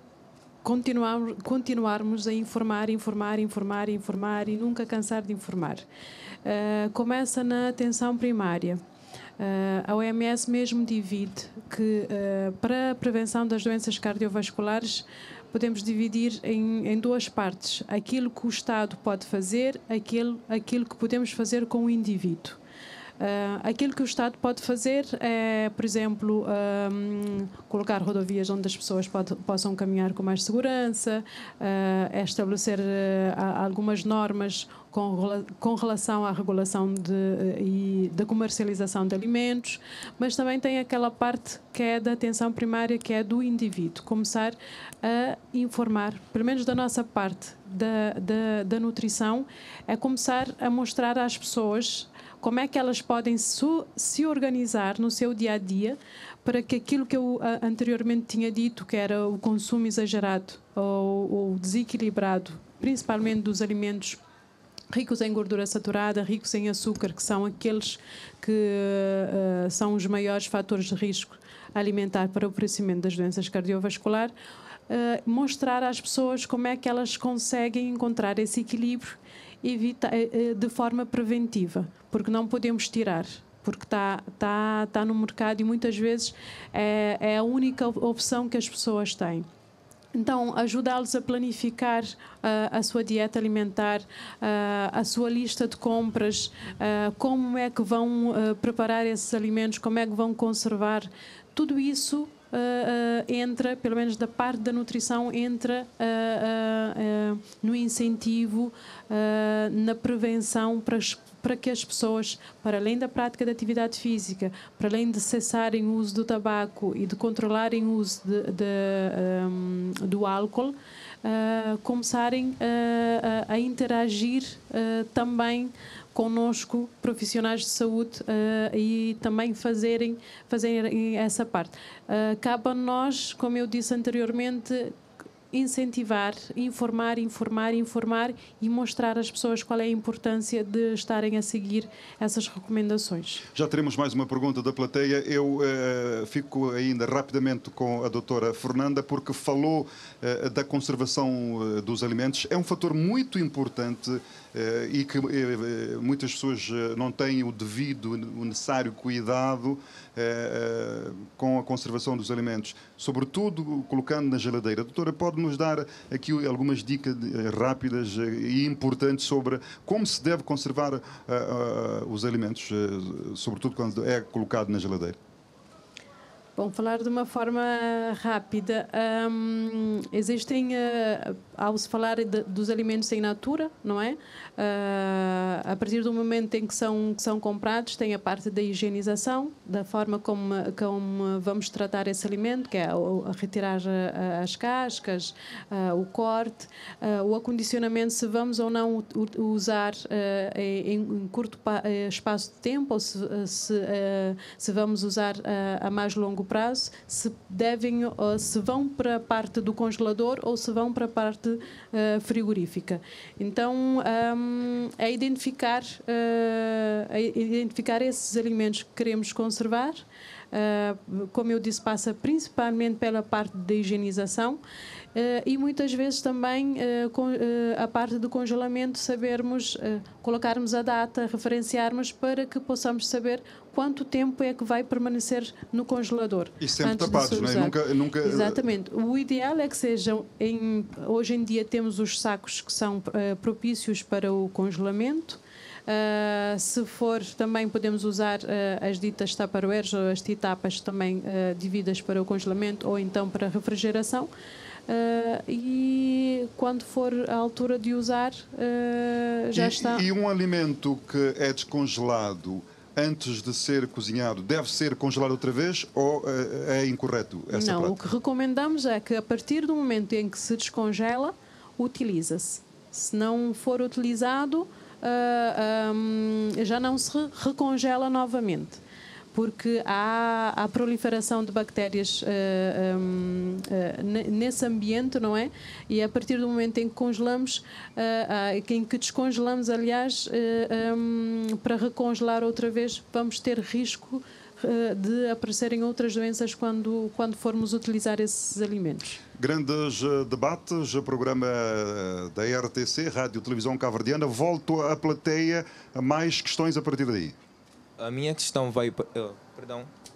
continuarmos a informar e nunca cansar de informar. Começa na atenção primária. A OMS mesmo divide que para a prevenção das doenças cardiovasculares podemos dividir em 2 partes. Aquilo que o Estado pode fazer, aquilo que podemos fazer com o indivíduo. Aquilo que o Estado pode fazer é, por exemplo, colocar rodovias onde as pessoas possam caminhar com mais segurança, é estabelecer algumas normas com relação à regulação e da comercialização de alimentos, mas também tem aquela parte que é da atenção primária, que é do indivíduo. Começar a informar, pelo menos da nossa parte da nutrição, é começar a mostrar às pessoas como é que elas podem se organizar no seu dia-a-dia para que aquilo que eu anteriormente tinha dito, que era o consumo exagerado ou desequilibrado, principalmente dos alimentos ricos em gordura saturada, ricos em açúcar, que são aqueles que são os maiores fatores de risco alimentar para o aparecimento das doenças cardiovasculares, mostrar às pessoas como é que elas conseguem encontrar esse equilíbrio de forma preventiva, porque não podemos tirar, porque está no mercado e muitas vezes é a única opção que as pessoas têm. Então, ajudá-los a planificar a sua dieta alimentar, a sua lista de compras, como é que vão preparar esses alimentos, como é que vão conservar. Tudo isso entra, pelo menos da parte da nutrição, entra no incentivo, na prevenção para que as pessoas, para além da prática de atividade física, para além de cessarem o uso do tabaco e de controlarem o uso do álcool, começarem a interagir também conosco, profissionais de saúde, e também fazerem essa parte. Cabe a nós, como eu disse anteriormente, incentivar, informar e mostrar às pessoas qual é a importância de estarem a seguir essas recomendações. Já teremos mais uma pergunta da plateia. Eu fico ainda rapidamente com a doutora Fernanda, porque falou da conservação dos alimentos. É um fator muito importante e que muitas pessoas não têm o devido, o necessário cuidado com a conservação dos alimentos, sobretudo colocando na geladeira. A doutora pode nos dar aqui algumas dicas rápidas e importantes sobre como se deve conservar os alimentos, sobretudo quando é colocado na geladeira? Bom, falar de uma forma rápida, existem, ao se falar dos alimentos em natura, não é? A partir do momento em que são comprados, tem a parte da higienização, da forma como vamos tratar esse alimento, que é a retirar as cascas, o corte, o acondicionamento, se vamos ou não usar em curto espaço de tempo, ou se vamos usar a mais longo prazo, se vão para a parte do congelador ou se vão para a parte frigorífica. Então, é identificar esses alimentos que queremos conservar. Como eu disse, passa principalmente pela parte da higienização e muitas vezes também a parte do congelamento, sabermos, colocarmos a data, referenciarmos para que possamos saber quanto tempo é que vai permanecer no congelador. E sempre tapados, não é? Nunca... Exatamente. O ideal é que sejam, hoje em dia temos os sacos que são propícios para o congelamento. Se for, também podemos usar as ditas tupperwares ou as T-tapas também devidas para o congelamento ou então para a refrigeração. E quando for a altura de usar, já está. E um alimento que é descongelado antes de ser cozinhado deve ser congelado outra vez ou é incorreto essa prática? Não, o que recomendamos é que a partir do momento em que se descongela, utiliza-se. Se não for utilizado, já não se recongela novamente, porque há a proliferação de bactérias nesse ambiente, não é? E a partir do momento em que congelamos, em que descongelamos, aliás, para recongelar outra vez, vamos ter risco de aparecerem outras doenças quando formos utilizar esses alimentos. Grandes debates, programa da RTC, Rádio Televisão Cabo-Verdiana. Volto à plateia, mais questões a partir daí. A minha questão vai...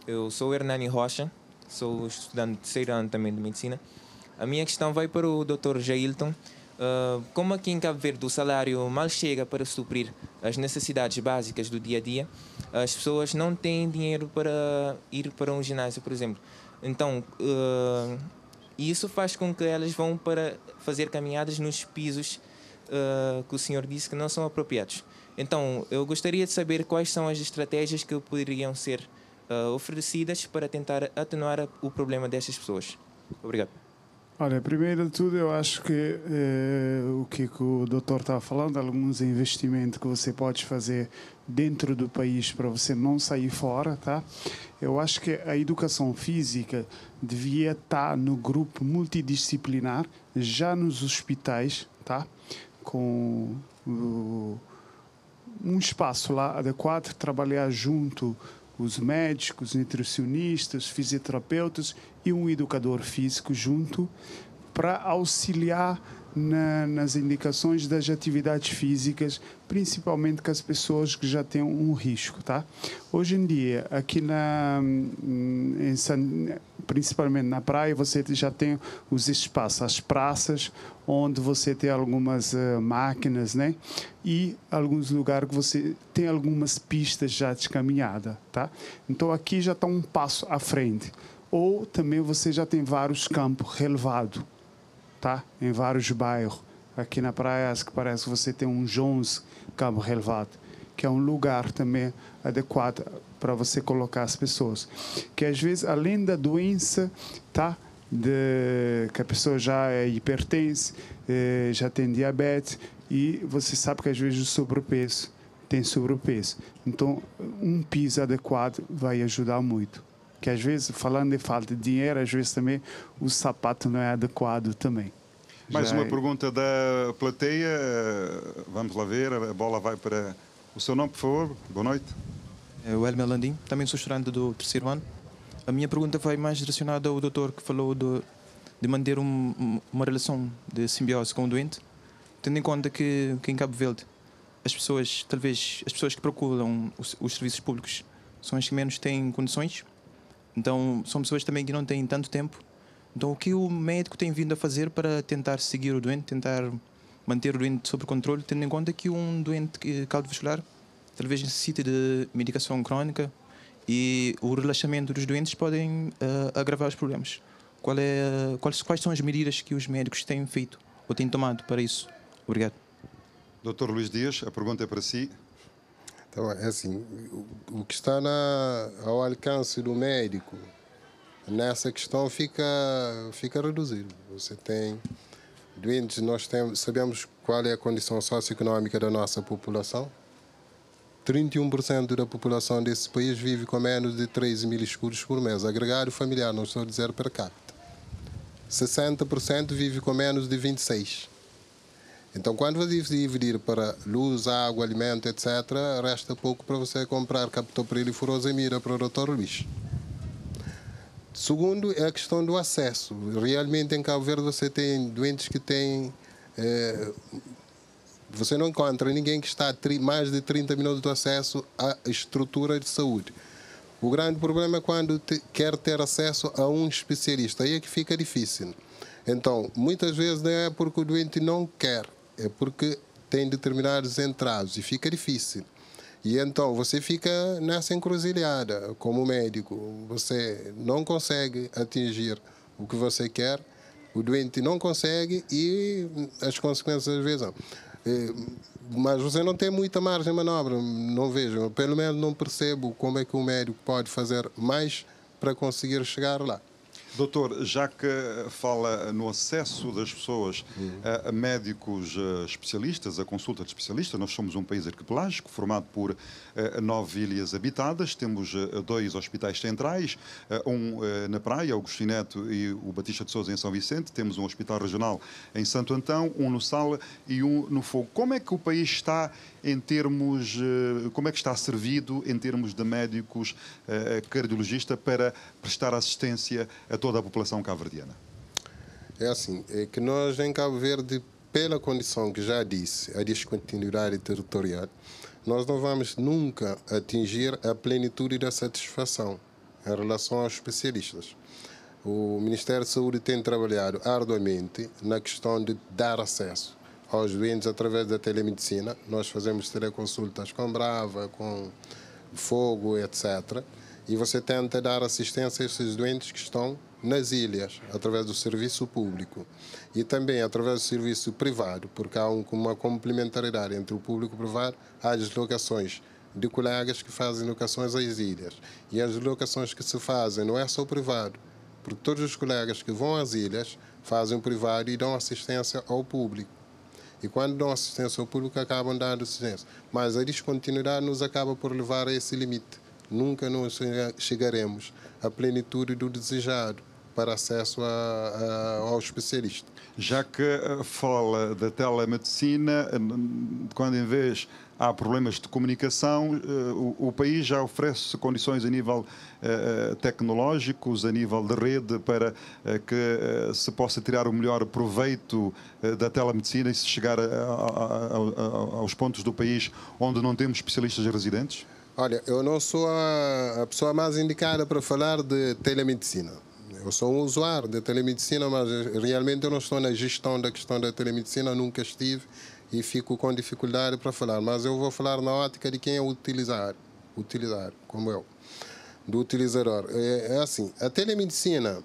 eu sou Hernani Rocha, sou estudante de terceiro ano também de Medicina. A minha questão vai para o Dr. Jailton. Como aqui em Cabo Verde o salário mal chega para suprir as necessidades básicas do dia a dia, as pessoas não têm dinheiro para ir para um ginásio, por exemplo. Então, isso faz com que elas vão para fazer caminhadas nos pisos que o senhor disse que não são apropriados. Então, eu gostaria de saber quais são as estratégias que poderiam ser oferecidas para tentar atenuar o problema destas pessoas. Obrigado. Olha, primeiro de tudo, eu acho que o que o doutor está falando, alguns investimentos que você pode fazer dentro do país para você não sair fora, tá? Eu acho que a educação física devia estar no grupo multidisciplinar, já nos hospitais, tá? Com um espaço lá adequado, trabalhar junto os médicos, nutricionistas, fisioterapeutas e um educador físico junto para auxiliar nas indicações das atividades físicas, principalmente com as pessoas que já têm um risco, tá? Hoje em dia, aqui principalmente na praia, você já tem os espaços, as praças, onde você tem algumas máquinas, né? E alguns lugares que você tem algumas pistas já de caminhada, tá? Então, aqui já está um passo à frente. Ou também você já tem vários campos relevados, tá? Em vários bairros. Aqui na praia, acho que parece que você tem um Jones campo relevado, que é um lugar também adequado para você colocar as pessoas. Que às vezes, além da doença, tá? Que a pessoa já é hipertensa, já tem diabetes, e você sabe que às vezes o sobrepeso tem sobrepeso. Então, um piso adequado vai ajudar muito. Que às vezes, falando de falta de dinheiro, às vezes também o sapato não é adequado também. Mais uma pergunta da plateia. Vamos lá ver, a bola vai para o seu nome, por favor. Boa noite. O Elmer Landim, também sou estudante do terceiro ano. A minha pergunta vai mais direcionada ao doutor que falou de manter uma relação de simbiose com o doente, tendo em conta que em Cabo Verde as pessoas que procuram os serviços públicos são as que menos têm condições. Então, são pessoas também que não têm tanto tempo. Então, o que o médico tem vindo a fazer para tentar seguir o doente, tentar manter o doente sob controle, tendo em conta que um doente cardiovascular talvez necessite de medicação crónica e o relaxamento dos doentes podem agravar os problemas. Quais são as medidas que os médicos têm feito ou têm tomado para isso? Obrigado. Dr. Luís Dias, a pergunta é para si. Então, é assim, o que está ao alcance do médico nessa questão fica reduzido. Você tem doentes, sabemos qual é a condição socioeconómica da nossa população. 31% da população desse país vive com menos de 13 mil escudos por mês, agregado familiar, não estou a dizer per capita. 60% vive com menos de 26. Então, quando você dividir para luz, água, alimento, etc., resta pouco para você comprar captopril e furosemida para o Dr. Luís. Segundo, é a questão do acesso. Realmente, em Cabo Verde, você tem doentes que têm... você não encontra ninguém que está a mais de 30 minutos de acesso à estrutura de saúde. O grande problema é quando quer ter acesso a um especialista. Aí é que fica difícil. Então, muitas vezes não é porque o doente não quer, é porque tem determinados entraves e fica difícil. E então você fica nessa encruzilhada como médico. Você não consegue atingir o que você quer, o doente não consegue e as consequências às vezes não. Mas você não tem muita margem de manobra, não vejo, pelo menos não percebo como é que o médico pode fazer mais para conseguir chegar lá. Doutor, já que fala no acesso das pessoas a médicos especialistas, a consulta de especialistas, nós somos um país arquipelágico formado por 9 ilhas habitadas, temos 2 hospitais centrais, um na Praia, Augusto Neto e o Batista de Sousa em São Vicente, temos um hospital regional em Santo Antão, um no Sala e um no Fogo. Como é que o país está em termos, como é que está servido em termos de médicos cardiologistas para prestar assistência a toda a população cabo-verdiana? É assim, é que nós em Cabo Verde, pela condição que já disse, a descontinuidade territorial, nós não vamos nunca atingir a plenitude da satisfação em relação aos especialistas. O Ministério da Saúde tem trabalhado arduamente na questão de dar acesso aos doentes através da telemedicina. Nós fazemos teleconsultas com Brava, com Fogo, etc. E você tenta dar assistência a esses doentes que estão nas ilhas, através do serviço público. E também através do serviço privado, porque há uma complementaridade entre o público e o privado. Há deslocações de colegas que fazem locações às ilhas. E as locações que se fazem não é só o privado, porque todos os colegas que vão às ilhas fazem o privado e dão assistência ao público. E quando dão assistência ao público, acabam dando assistência. Mas a descontinuidade nos acaba por levar a esse limite. Nunca nós chegaremos à plenitude do desejado para acesso ao especialista. Já que fala da telemedicina, quando em vez há problemas de comunicação, o país já oferece condições a nível tecnológicos, a nível de rede, para que se possa tirar o melhor proveito da telemedicina e se chegar aos pontos do país onde não temos especialistas residentes? Olha, eu não sou a pessoa mais indicada para falar de telemedicina. Eu sou um usuário de telemedicina, mas realmente eu não estou na gestão da questão da telemedicina, nunca estive e fico com dificuldade para falar. Mas eu vou falar na ótica de quem é utilizar, como eu, do utilizador. É assim, a telemedicina,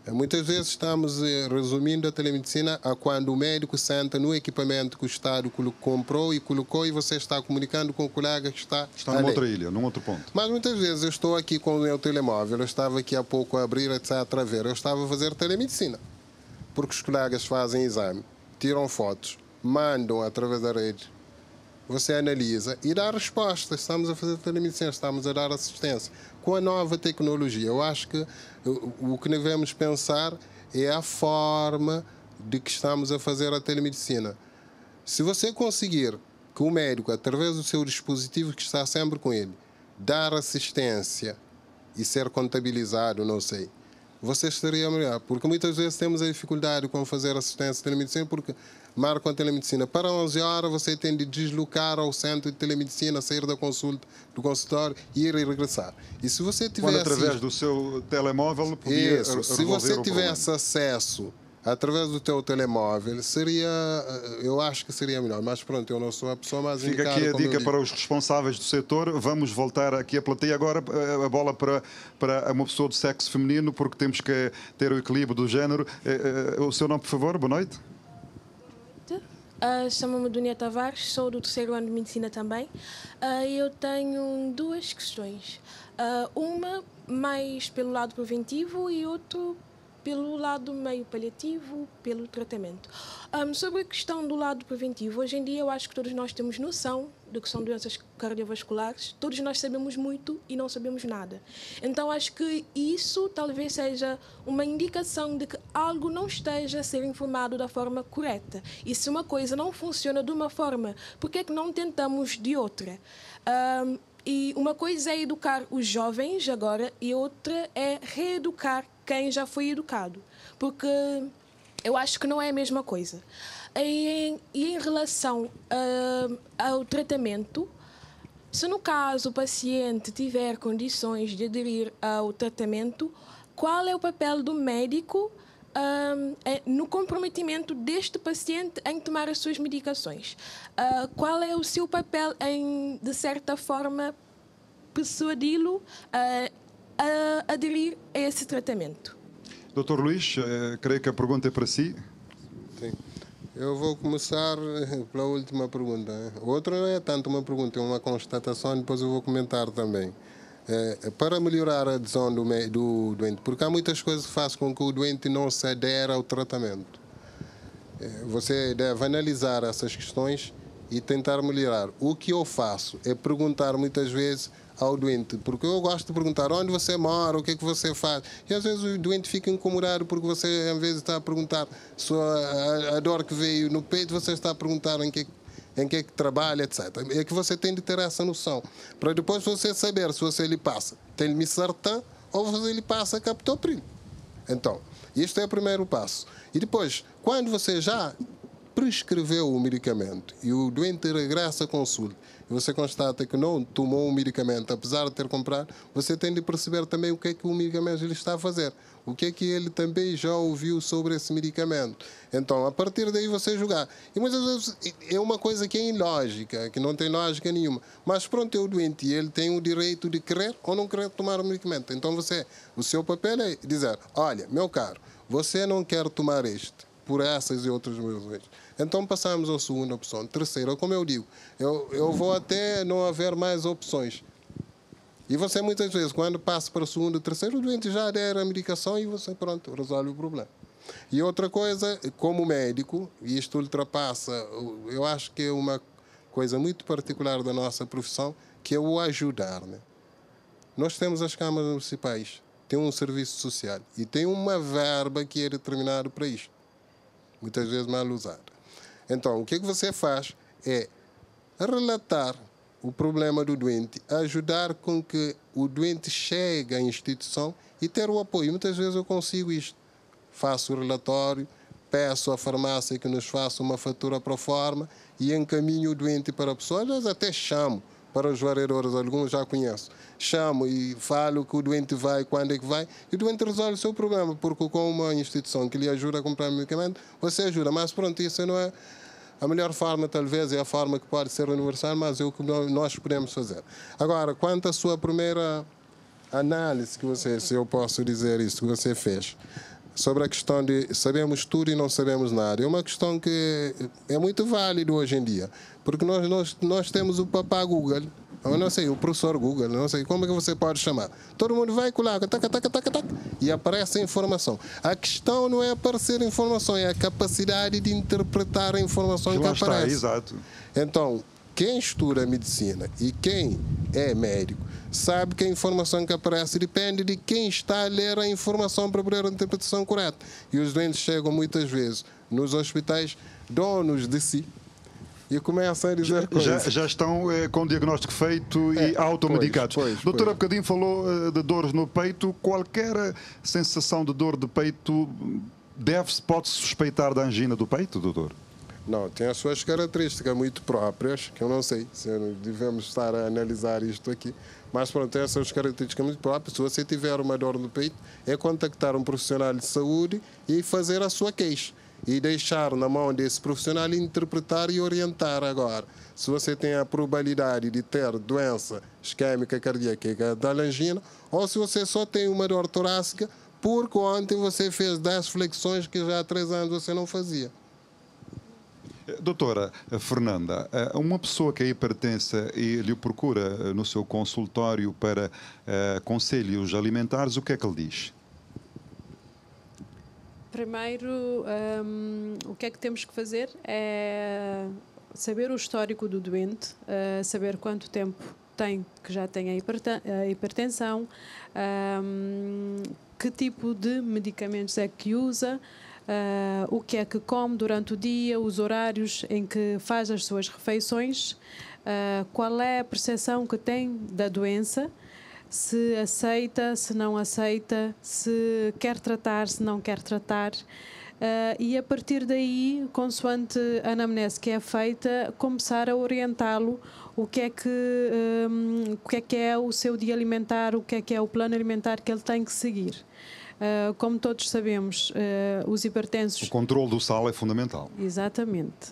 muitas vezes estamos resumindo a telemedicina a quando o médico senta no equipamento que o Estado comprou e colocou e você está comunicando com o colega que está numa outra ilha, num outro ponto. Mas muitas vezes eu estou aqui com o meu telemóvel, eu estava aqui há pouco a abrir, etc., a ver, eu estava a fazer telemedicina. Porque os colegas fazem exame, tiram fotos, mandam através da rede, você analisa e dá resposta. Estamos a fazer telemedicina, estamos a dar assistência. Com a nova tecnologia, eu acho que o que devemos pensar é a forma de que estamos a fazer a telemedicina. Se você conseguir que o médico, através do seu dispositivo que está sempre com ele, dar assistência e ser contabilizado, não sei, você estaria melhor. Porque muitas vezes temos a dificuldade com fazer assistência de telemedicina, porque marcam a telemedicina. Para 11 horas você tem de deslocar ao centro de telemedicina, sair da consulta, do consultório, ir e regressar. E se você tivesse... através do seu telemóvel podia isso, se você tivesse acesso através do teu telemóvel, eu acho que seria melhor. Mas pronto, eu não sou a pessoa mais indicada. Fica aqui a dica para os responsáveis do setor. Vamos voltar aqui à plateia agora, a bola para uma pessoa de sexo feminino, porque temos que ter o equilíbrio do género. O seu nome, por favor, boa noite. Chamo-me Dunia Tavares, sou do 3º ano de Medicina também. Eu tenho duas questões. Uma mais pelo lado preventivo e outra pelo lado meio paliativo, pelo tratamento. Sobre a questão do lado preventivo, hoje em dia eu acho que todos nós temos noção de que são doenças cardiovasculares, todos nós sabemos muito e não sabemos nada. Então acho que isso talvez seja uma indicação de que algo não esteja a ser informado da forma correta. E se uma coisa não funciona de uma forma, por que é que não tentamos de outra? E uma coisa é educar os jovens agora e outra é reeducar quem já foi educado, porque eu acho que não é a mesma coisa. E em relação ao tratamento, se no caso o paciente tiver condições de aderir ao tratamento, qual é o papel do médico no comprometimento deste paciente em tomar as suas medicações? Qual é o seu papel em, de certa forma, persuadi-lo a aderir a esse tratamento? Dr. Luís, creio que a pergunta é para si. Sim. Eu vou começar pela última pergunta. Outra não é tanto uma pergunta, é uma constatação, depois eu vou comentar também. Para melhorar a adesão do doente, porque há muitas coisas que fazem com que o doente não se adere ao tratamento. Você deve analisar essas questões e tentar melhorar. O que eu faço é perguntar muitas vezes ao doente, porque eu gosto de perguntar onde você mora, o que é que você faz. E às vezes o doente fica incomodado porque você, às vezes, está a perguntar a dor que veio no peito, você está a perguntar em que é que trabalha, etc. É que você tem de ter essa noção, para depois você saber se você lhe passa telmisartã ou você lhe passa captopril. Então, isto é o primeiro passo. E depois, quando você já prescreveu o medicamento e o doente regressa à consulta e você constata que não tomou o medicamento, apesar de ter comprado, você tem de perceber também o que é que o medicamento lhe está a fazer. O que é que ele também já ouviu sobre esse medicamento. Então, a partir daí você julgar. E muitas vezes é uma coisa que é ilógica, que não tem lógica nenhuma. Mas pronto, é o doente e ele tem o direito de querer ou não querer tomar o medicamento. Então, o seu papel é dizer, olha, meu caro, você não quer tomar este, por essas e outras razões. Então passamos à segunda opção. Terceira, como eu digo, eu vou até não haver mais opções. E você muitas vezes, quando passa para o segundo e terceiro, o doente já adere à medicação e você, pronto, resolve o problema. E outra coisa, como médico, e isto ultrapassa, eu acho que é uma coisa muito particular da nossa profissão, que é o ajudar, né? Nós temos as câmaras municipais, tem um serviço social e tem uma verba que é determinada para isto, muitas vezes mal usada. Então, o que você faz é relatar o problema do doente, ajudar com que o doente chegue à instituição e ter o apoio. Muitas vezes eu consigo isto. Faço o relatório, peço à farmácia que nos faça uma fatura pro forma e encaminho o doente para a pessoa. Às vezes até chamo para os varredores, alguns já conheço. Chamo e falo que o doente vai, quando é que vai, e o doente resolve o seu problema, porque com uma instituição que lhe ajuda a comprar medicamento, você ajuda. Mas pronto, isso não é a melhor forma, talvez, é a forma que pode ser universal, mas é o que nós podemos fazer. Agora, quanto à sua primeira análise, que você, se eu posso dizer isso, que você fez, sobre a questão de sabemos tudo e não sabemos nada, é uma questão que é muito válida hoje em dia, porque nós temos o papá Google, eu não sei, o professor Google, não sei como é que você pode chamar. Todo mundo vai colar, e aparece a informação. A questão não é aparecer informação, é a capacidade de interpretar a informação que aparece. Está, exato. Então, quem estuda medicina e quem é médico sabe que a informação que aparece depende de quem está a ler a informação para poder a interpretação correta. E os doentes chegam muitas vezes nos hospitais donos de si e começam a dizer coisas. Já estão com o diagnóstico feito e automedicados. Doutor, há bocadinho falou de dores no peito. Qualquer sensação de dor de peito pode-se suspeitar da angina do peito, doutor? Não, tem as suas características muito próprias, que eu não sei se devemos estar a analisar isto aqui, mas pronto, tem as suas características muito próprias. Se você tiver uma dor no peito, é contactar um profissional de saúde e fazer a sua queixa. E deixar na mão desse profissional interpretar e orientar agora. Se você tem a probabilidade de ter doença isquémica cardíaca da angina, ou se você só tem uma dor torácica, porque ontem você fez 10 flexões que já há 3 anos você não fazia. Doutora Fernanda, uma pessoa que aí pertence e lhe procura no seu consultório para conselhos alimentares, o que é que ele diz? Primeiro, o que é que temos que fazer é saber o histórico do doente, saber quanto tempo tem que já tem a hipertensão, que tipo de medicamentos é que usa, o que é que come durante o dia, os horários em que faz as suas refeições, qual é a percepção que tem da doença, se aceita, se não aceita, se quer tratar, se não quer tratar. E a partir daí, consoante a anamnese que é feita, começar a orientá-lo o que é o seu dia alimentar, o que é o plano alimentar que ele tem que seguir. Como todos sabemos, os hipertensos... O controle do sal é fundamental. Exatamente.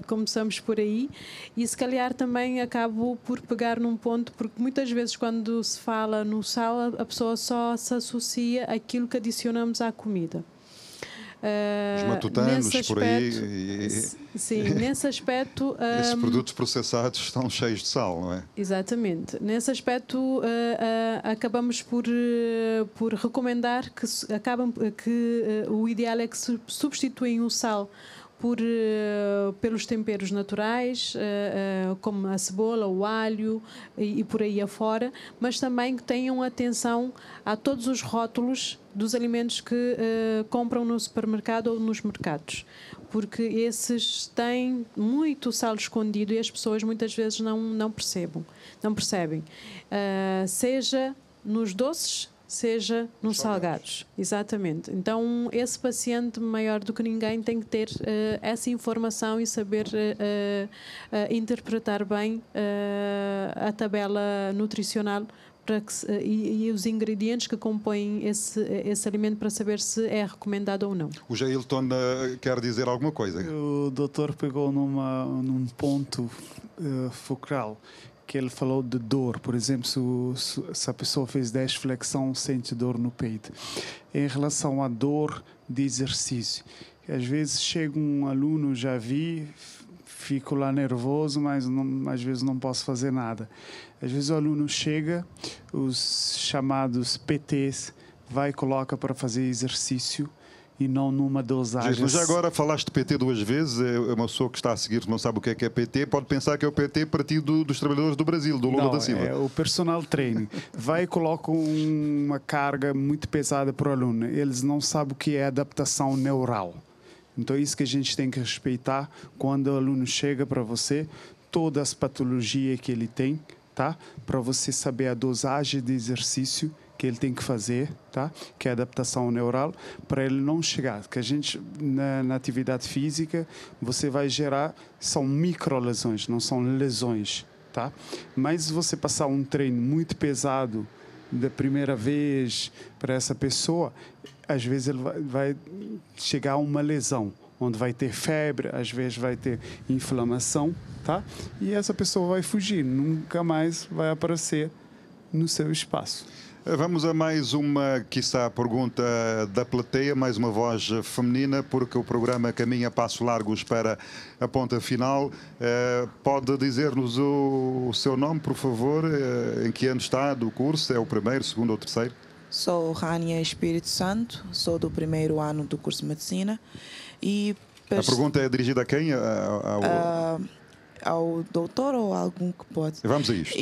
Começamos por aí e se calhar também acabo por pegar num ponto, porque muitas vezes quando se fala no sal, a pessoa só se associa àquilo que adicionamos à comida. Os matutanos, por aí. Sim, nesse aspecto... Esses produtos processados estão cheios de sal, não é? Exatamente. Nesse aspecto, acabamos por recomendar que o ideal é que se substituem o sal pelos temperos naturais, como a cebola, o alho e por aí afora, mas também que tenham atenção a todos os rótulos dos alimentos que compram no supermercado ou nos mercados, porque esses têm muito sal escondido e as pessoas muitas vezes não percebem. Seja nos doces, seja nos salgados. Exatamente. Então, esse paciente, maior do que ninguém, tem que ter essa informação e saber interpretar bem a tabela nutricional para que, e os ingredientes que compõem esse alimento para saber se é recomendado ou não. O Jailton quer dizer alguma coisa? O doutor pegou num ponto focal, que ele falou de dor. Por exemplo, se a pessoa fez 10 flexões, sente dor no peito. Em relação à dor de exercício, às vezes chega um aluno, já vi, fico lá nervoso, mas às vezes não posso fazer nada. Às vezes o aluno chega, os chamados PTs, vai e coloca para fazer exercício, e não numa dosagem. Já agora falaste de PT 2 vezes, uma pessoa que está a seguir que não sabe o que é PT, pode pensar que é o PT Partido dos Trabalhadores do Brasil, do Lula da Silva. É o personal training. Vai e coloca uma carga muito pesada para o aluno. Eles não sabem o que é adaptação neural. Então é isso que a gente tem que respeitar quando o aluno chega para você, todas as patologias que ele tem, tá? Para você saber a dosagem de exercício que ele tem que fazer, tá? Que é a adaptação neural, para ele não chegar. Que a gente, na atividade física, você vai gerar, são microlesões, não são lesões, tá? Mas se você passar um treino muito pesado da primeira vez para essa pessoa, às vezes ele vai chegar a uma lesão, onde vai ter febre, às vezes vai ter inflamação, tá? E essa pessoa vai fugir, nunca mais vai aparecer no seu espaço. Vamos a mais uma, quiçá, pergunta da plateia, mais uma voz feminina, porque o programa caminha passos largos para a ponta final. Pode dizer-nos o seu nome, por favor? Em que ano está do curso? É o primeiro, segundo ou terceiro? Sou Rania Espírito Santo, sou do primeiro ano do curso de Medicina. E a pergunta é dirigida a quem? Ao doutor ou a algum que pode? Vamos a isto.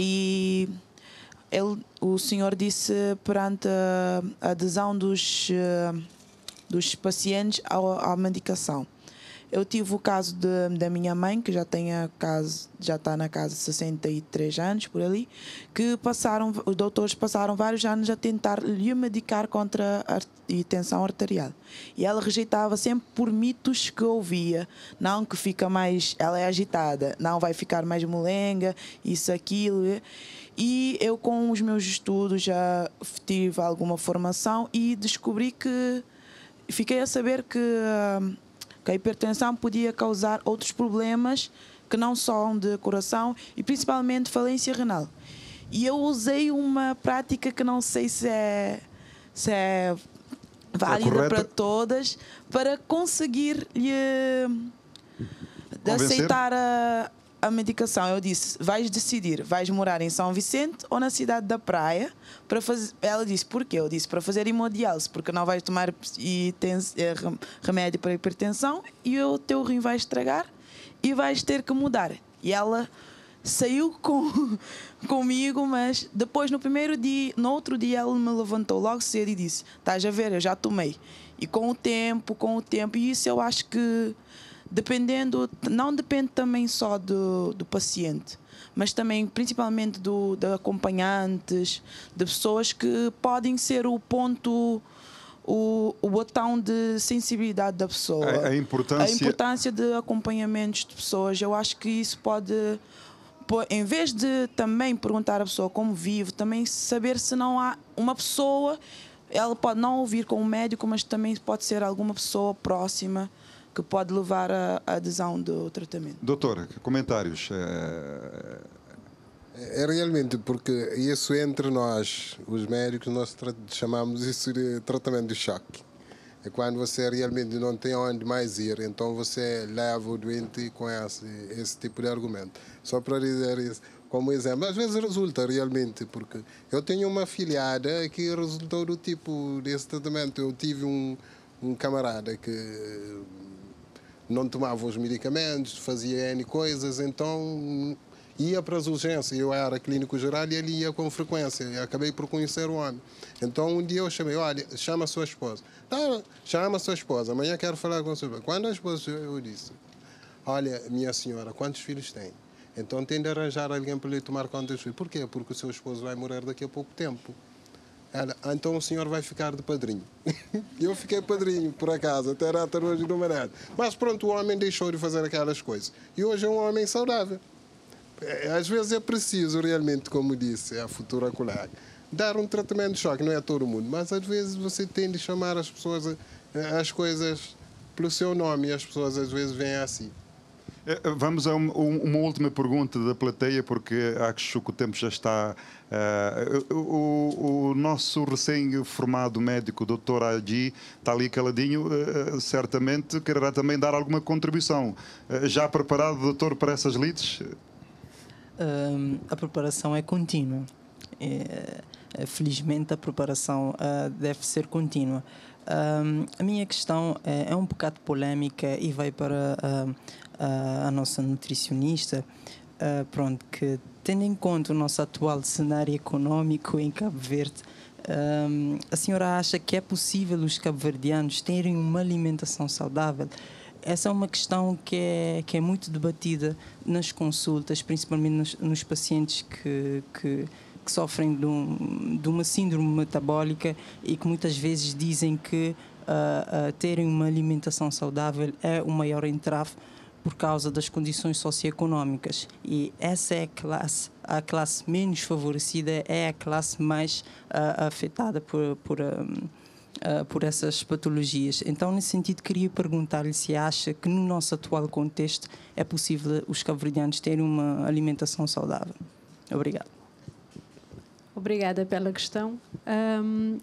O senhor disse perante a adesão dos pacientes à medicação. Eu tive o caso da minha mãe, que já está na casa de 63 anos, por ali, que os doutores passaram vários anos a tentar lhe medicar contra a tensão arterial. E ela rejeitava sempre por mitos que ouvia. Não, que fica mais... Ela é agitada. Não, vai ficar mais molenga, isso, aquilo... E eu, com os meus estudos, já tive alguma formação e descobri que... Fiquei a saber que a hipertensão podia causar outros problemas que não são de coração e principalmente falência renal. E eu usei uma prática que não sei se é válida para todas, para conseguir lhe aceitar a medicação. Eu disse, vais decidir, vais morar em São Vicente ou na cidade da Praia para fazer... Ela disse, porquê? Eu disse, para fazer hemodiálise, porque não vais tomar remédio para hipertensão e o teu rim vai estragar e vais ter que mudar. E ela saiu comigo, mas depois no outro dia ela me levantou logo cedo e disse, estás a ver, eu já tomei. E com o tempo, e isso eu acho que não depende também só do paciente, mas também principalmente de acompanhantes, de pessoas que podem ser o ponto, o botão de sensibilidade da pessoa. A importância de acompanhamentos de pessoas. Eu acho que isso pode, em vez de também perguntar à pessoa como vive, também saber se não há uma pessoa, ela pode não ouvir com um médico, mas também pode ser alguma pessoa próxima que pode levar à adesão do tratamento. Doutor, comentários? É realmente porque isso entre nós, os médicos, nós chamamos isso de tratamento de choque. É quando você realmente não tem onde mais ir, então você leva o doente com esse tipo de argumento. Só para dizer isso como exemplo, às vezes resulta realmente, porque eu tenho uma afilhada que resultou do tipo desse tratamento. Eu tive um camarada que não tomava os medicamentos, fazia N coisas, então ia para as urgências. Eu era clínico geral e ele ia com frequência. Eu acabei por conhecer o homem. Então um dia eu chamei, olha, chama a sua esposa. Tá, chama a sua esposa, amanhã quero falar com a sua esposa. Quando a esposa, eu disse, olha, minha senhora, quantos filhos tem? Então tem de arranjar alguém para lhe tomar conta dos filhos. Por quê? Porque o seu esposo vai morrer daqui a pouco tempo. Ela, então o senhor vai ficar de padrinho. Eu fiquei padrinho, por acaso, até era hoje do marido. Mas pronto, o homem deixou de fazer aquelas coisas. E hoje é um homem saudável. Às vezes é preciso realmente, como disse a futura colega, dar um tratamento de choque, não é a todo mundo, mas às vezes você tem de chamar as pessoas, as coisas pelo seu nome, e as pessoas às vezes vêm assim. Vamos a uma última pergunta da plateia, porque acho que o tempo já está. O nosso recém-formado médico, Dr. Agi, está ali caladinho, certamente quererá também dar alguma contribuição. Já preparado, doutor, para essas lides? A preparação é contínua. Felizmente a preparação deve ser contínua. A minha questão é um bocado polémica e vai para a nossa nutricionista, pronto, que tendo em conta o nosso atual cenário económico em Cabo Verde, a senhora acha que é possível os cabo-verdianos terem uma alimentação saudável? Essa é uma questão que é muito debatida nas consultas, principalmente nos pacientes que sofrem de uma síndrome metabólica e que muitas vezes dizem que terem uma alimentação saudável é o maior entrave por causa das condições socioeconómicas. E essa é a classe menos favorecida, é a classe mais afetada por essas patologias. Então, nesse sentido, queria perguntar-lhe se acha que no nosso atual contexto é possível os cabo-verdianos terem uma alimentação saudável. Obrigado. Obrigada pela questão.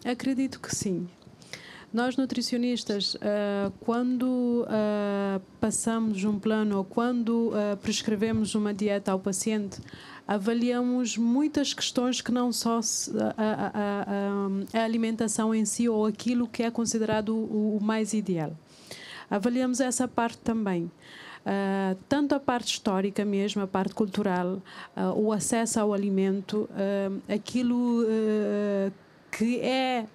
Acredito que sim. Nós, nutricionistas, quando passamos um plano ou quando prescrevemos uma dieta ao paciente, avaliamos muitas questões que não só a alimentação em si ou aquilo que é considerado o mais ideal. Avaliamos essa parte também. Tanto a parte histórica mesmo, a parte cultural, o acesso ao alimento, aquilo que é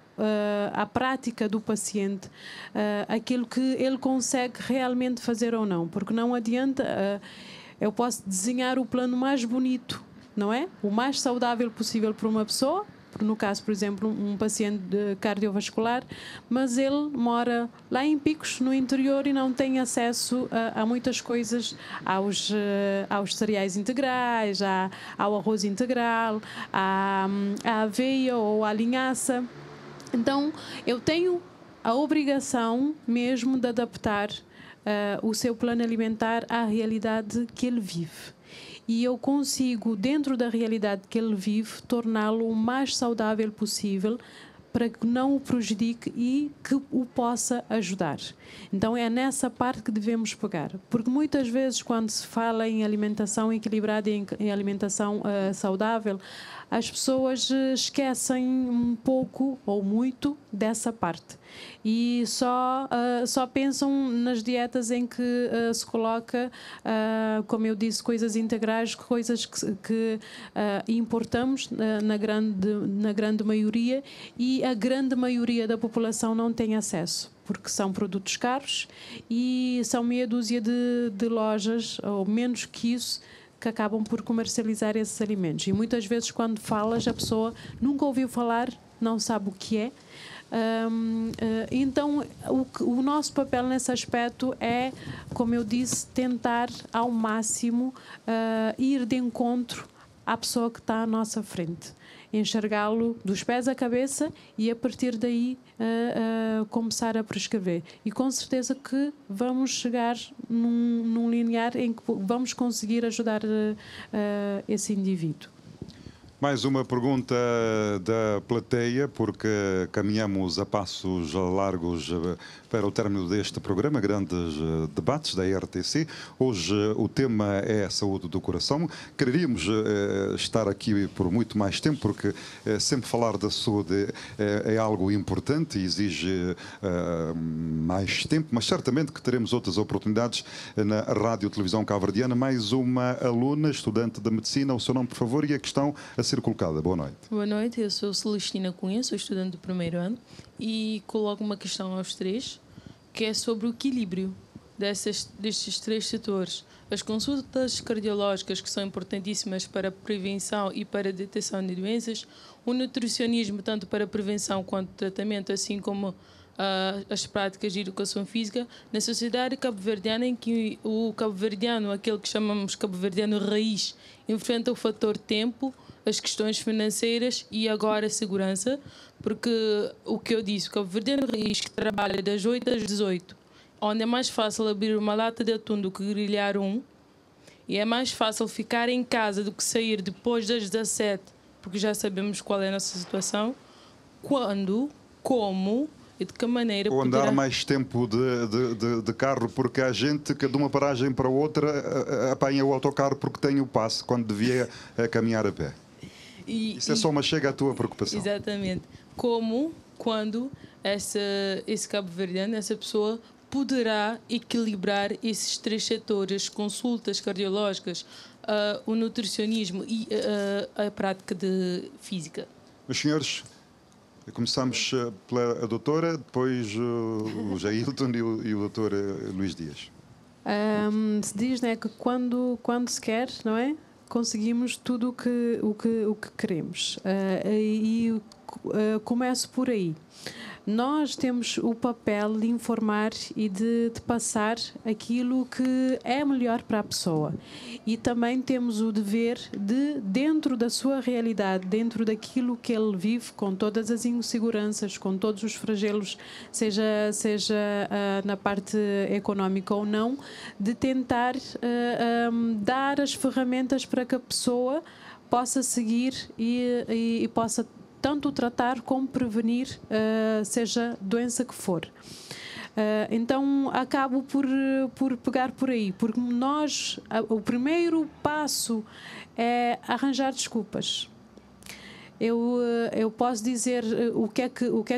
a prática do paciente, aquilo que ele consegue realmente fazer ou não, porque não adianta, eu posso desenhar o plano mais bonito, não é? O mais saudável possível para uma pessoa, no caso, por exemplo, um paciente cardiovascular, mas ele mora lá em Picos, no interior, e não tem acesso a muitas coisas, aos cereais integrais, ao arroz integral, à aveia ou à linhaça. Então, eu tenho a obrigação mesmo de adaptar o seu plano alimentar à realidade que ele vive. E eu consigo, dentro da realidade que ele vive, torná-lo o mais saudável possível para que não o prejudique e que o possa ajudar. Então é nessa parte que devemos pegar. Porque muitas vezes, quando se fala em alimentação equilibrada e em alimentação saudável, as pessoas esquecem um pouco ou muito dessa parte. E só pensam nas dietas em que se coloca, como eu disse, coisas integrais, coisas que importamos na grande maioria, e a grande maioria da população não tem acesso, porque são produtos caros e são meia dúzia de lojas, ou menos que isso, que acabam por comercializar esses alimentos. E muitas vezes, quando falas, a pessoa nunca ouviu falar, não sabe o que é. Então, o nosso papel nesse aspecto é, como eu disse, tentar ao máximo ir de encontro à pessoa que está à nossa frente. Enxergá-lo dos pés à cabeça e, a partir daí, começar a prescrever. E com certeza que vamos chegar num linear em que vamos conseguir ajudar esse indivíduo. Mais uma pergunta da plateia, porque caminhamos a passos largos para o término deste programa, grandes debates da RTC. Hoje o tema é a saúde do coração. Queríamos estar aqui por muito mais tempo, porque sempre falar da saúde é algo importante e exige mais tempo, mas certamente que teremos outras oportunidades na Rádio e Televisão Cabo-Verdiana. Mais uma aluna, estudante de Medicina, o seu nome, por favor, e a questão a ser colocada. Boa noite. Boa noite, eu sou Celestina Cunha, sou estudante do primeiro ano e coloco uma questão aos três, que é sobre o equilíbrio destes três setores, as consultas cardiológicas, que são importantíssimas para a prevenção e para a detecção de doenças, o nutricionismo, tanto para a prevenção quanto tratamento, assim como as práticas de educação física, na sociedade cabo-verdiana, em que o cabo-verdiano, aquele que chamamos cabo-verdiano raiz, enfrenta o fator tempo, as questões financeiras e agora a segurança, porque o que eu disse, o cabo-verdiano raiz que trabalha das 8 às 18, onde é mais fácil abrir uma lata de atum do que grelhar e é mais fácil ficar em casa do que sair depois das 17, porque já sabemos qual é a nossa situação, quando, como e de que maneira... Ou andar mais tempo de carro, porque há gente que de uma paragem para outra apanha o autocarro porque tem o passe, quando devia caminhar a pé. Isso é só uma chega à tua preocupação. Exatamente. Como, quando esse cabo-verdiano, essa pessoa, poderá equilibrar esses três setores, as consultas cardiológicas, o nutricionismo e a prática de física. Meus senhores, começamos pela doutora, depois o Jailton e o doutor Luís Dias. Se diz, né, que quando se quer, não é? Conseguimos tudo o que queremos. Começo por aí. Nós temos o papel de informar e de passar aquilo que é melhor para a pessoa. E também temos o dever de, dentro da sua realidade, dentro daquilo que ele vive, com todas as inseguranças, com todos os flagelos, seja na parte económica ou não, de tentar dar as ferramentas para que a pessoa possa seguir e possa tanto tratar como prevenir, seja doença que for. Então acabo por pegar por aí, porque o primeiro passo é arranjar desculpas. Eu posso dizer o que é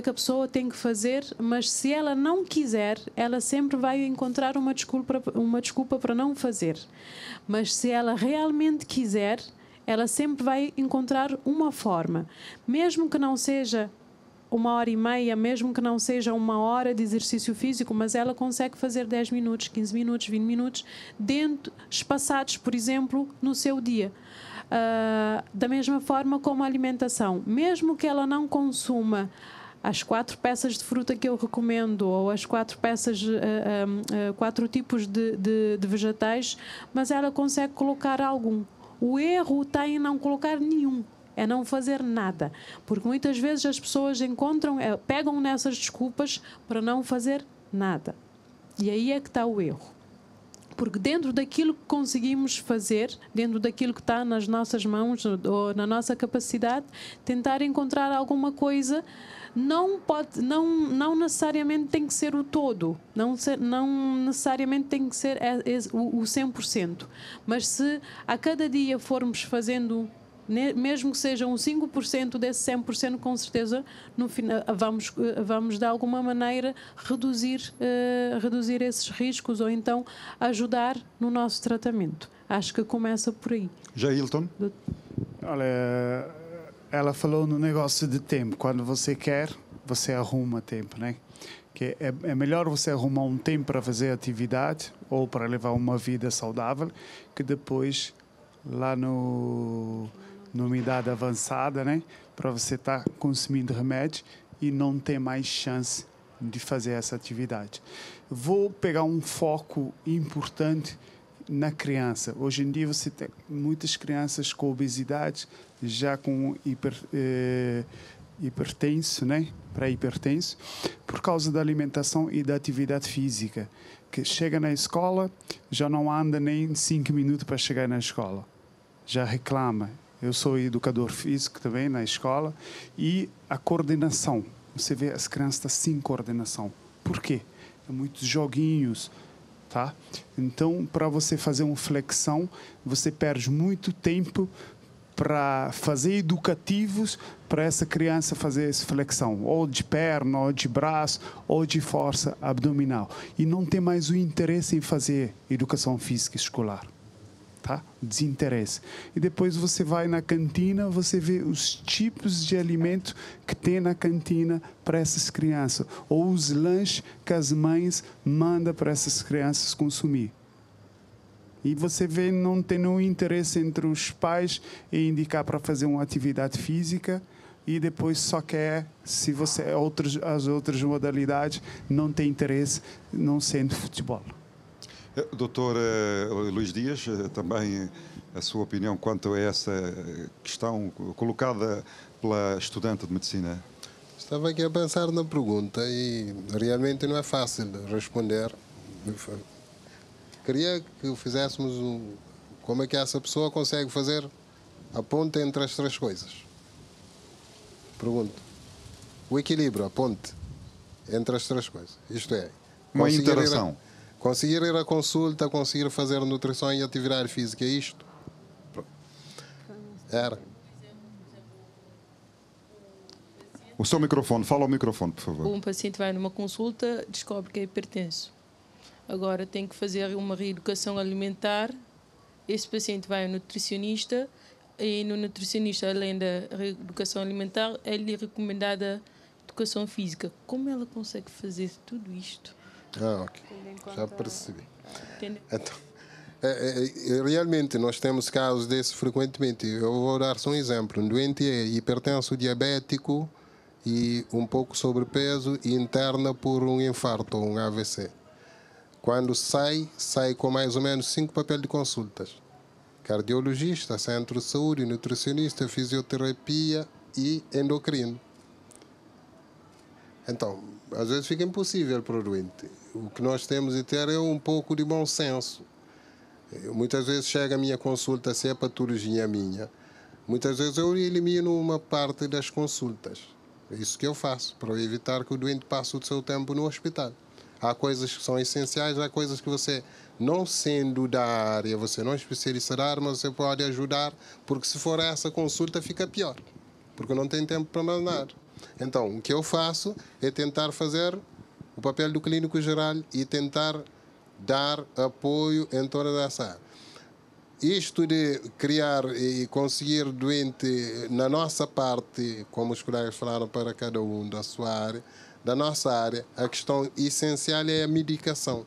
que a pessoa tem que fazer, mas se ela não quiser, ela sempre vai encontrar uma desculpa para não fazer. Mas se ela realmente quiser, ela sempre vai encontrar uma forma, mesmo que não seja 1h30, mesmo que não seja 1 hora de exercício físico, mas ela consegue fazer 10 minutos, 15 minutos, 20 minutos, espaçados, por exemplo, no seu dia. Da mesma forma como a alimentação, mesmo que ela não consuma as 4 peças de fruta que eu recomendo, ou as 4 peças, 4 tipos de vegetais, mas ela consegue colocar algum. O erro está em não colocar nenhum, é não fazer nada. Porque muitas vezes as pessoas pegam nessas desculpas para não fazer nada. E aí é que está o erro. Porque dentro daquilo que conseguimos fazer, dentro daquilo que está nas nossas mãos ou na nossa capacidade, tentar encontrar alguma coisa, não necessariamente tem que ser o todo, não necessariamente tem que ser o 100%. Mas se a cada dia formos fazendo, mesmo que seja um 5% desse 100%, com certeza no final vamos de alguma maneira reduzir esses riscos, ou então ajudar no nosso tratamento. Acho que começa por aí. Jailton? Olha, ela falou no negócio de tempo. Quando você quer, você arruma tempo, né? Que é melhor você arrumar um tempo para fazer atividade ou para levar uma vida saudável, que depois lá numa idade avançada, né, para você estar consumindo remédio e não ter mais chance de fazer essa atividade. Vou pegar um foco importante na criança. Hoje em dia você tem muitas crianças com obesidade, já com hipertenso, né, pré-hipertenso, por causa da alimentação e da atividade física, que chega na escola, já não anda nem 5 minutos para chegar na escola, já reclama. Eu sou educador físico também na escola, e a coordenação. Você vê, as crianças estão sem coordenação. Por quê? É muitos joguinhos, tá? Então, para você fazer uma flexão, você perde muito tempo para fazer educativos para essa criança fazer essa flexão, ou de perna, ou de braço, ou de força abdominal. E não tem mais o interesse em fazer educação física escolar. Tá? Desinteresse. E depois você vai na cantina, você vê os tipos de alimento que tem na cantina para essas crianças, ou os lanches que as mães mandam para essas crianças consumir. E você vê não tem nenhum interesse entre os pais em indicar para fazer uma atividade física e depois só quer, se você as outras modalidades não tem interesse, não sendo futebol. Doutor Luís Dias, também a sua opinião quanto a essa questão colocada pela estudante de medicina? Estava aqui a pensar na pergunta e realmente não é fácil responder. Queria que fizéssemos como é que essa pessoa consegue fazer a ponte entre as três coisas. Pergunto. O equilíbrio, a ponte entre as três coisas. Isto é, uma interação. Conseguir ir à consulta, conseguir fazer nutrição e atividade física, isto. Era. O seu microfone, fala ao microfone, por favor. Um paciente vai numa consulta, descobre que é hipertenso. Agora tem que fazer uma reeducação alimentar. Esse paciente vai ao nutricionista e no nutricionista, além da reeducação alimentar, é-lhe recomendada educação física. Como ela consegue fazer tudo isto? Ok. Já percebi. Então, realmente nós temos casos desses frequentemente. Eu vou dar só um exemplo. Um doente é hipertenso, diabético e um pouco sobrepeso e interna por um infarto ou um AVC. Quando sai com mais ou menos 5 papéis de consultas. Cardiologista, centro de saúde, nutricionista, fisioterapia e endocrino. Então, às vezes fica impossível para o doente. O que nós temos de ter é um pouco de bom senso. Muitas vezes chega a minha consulta, se é patologia minha, muitas vezes eu elimino uma parte das consultas. É isso que eu faço, para evitar que o doente passe o seu tempo no hospital. Há coisas que são essenciais, há coisas que você, não sendo da área, você não é especialista da área, mas você pode ajudar, porque se for essa consulta fica pior, porque não tem tempo para mais nada. Então, o que eu faço é tentar fazer o papel do clínico geral e tentar dar apoio em toda essa área. Isto de criar e conseguir doente na nossa parte, como os colegas falaram para cada um da sua área, da nossa área, a questão essencial é a medicação.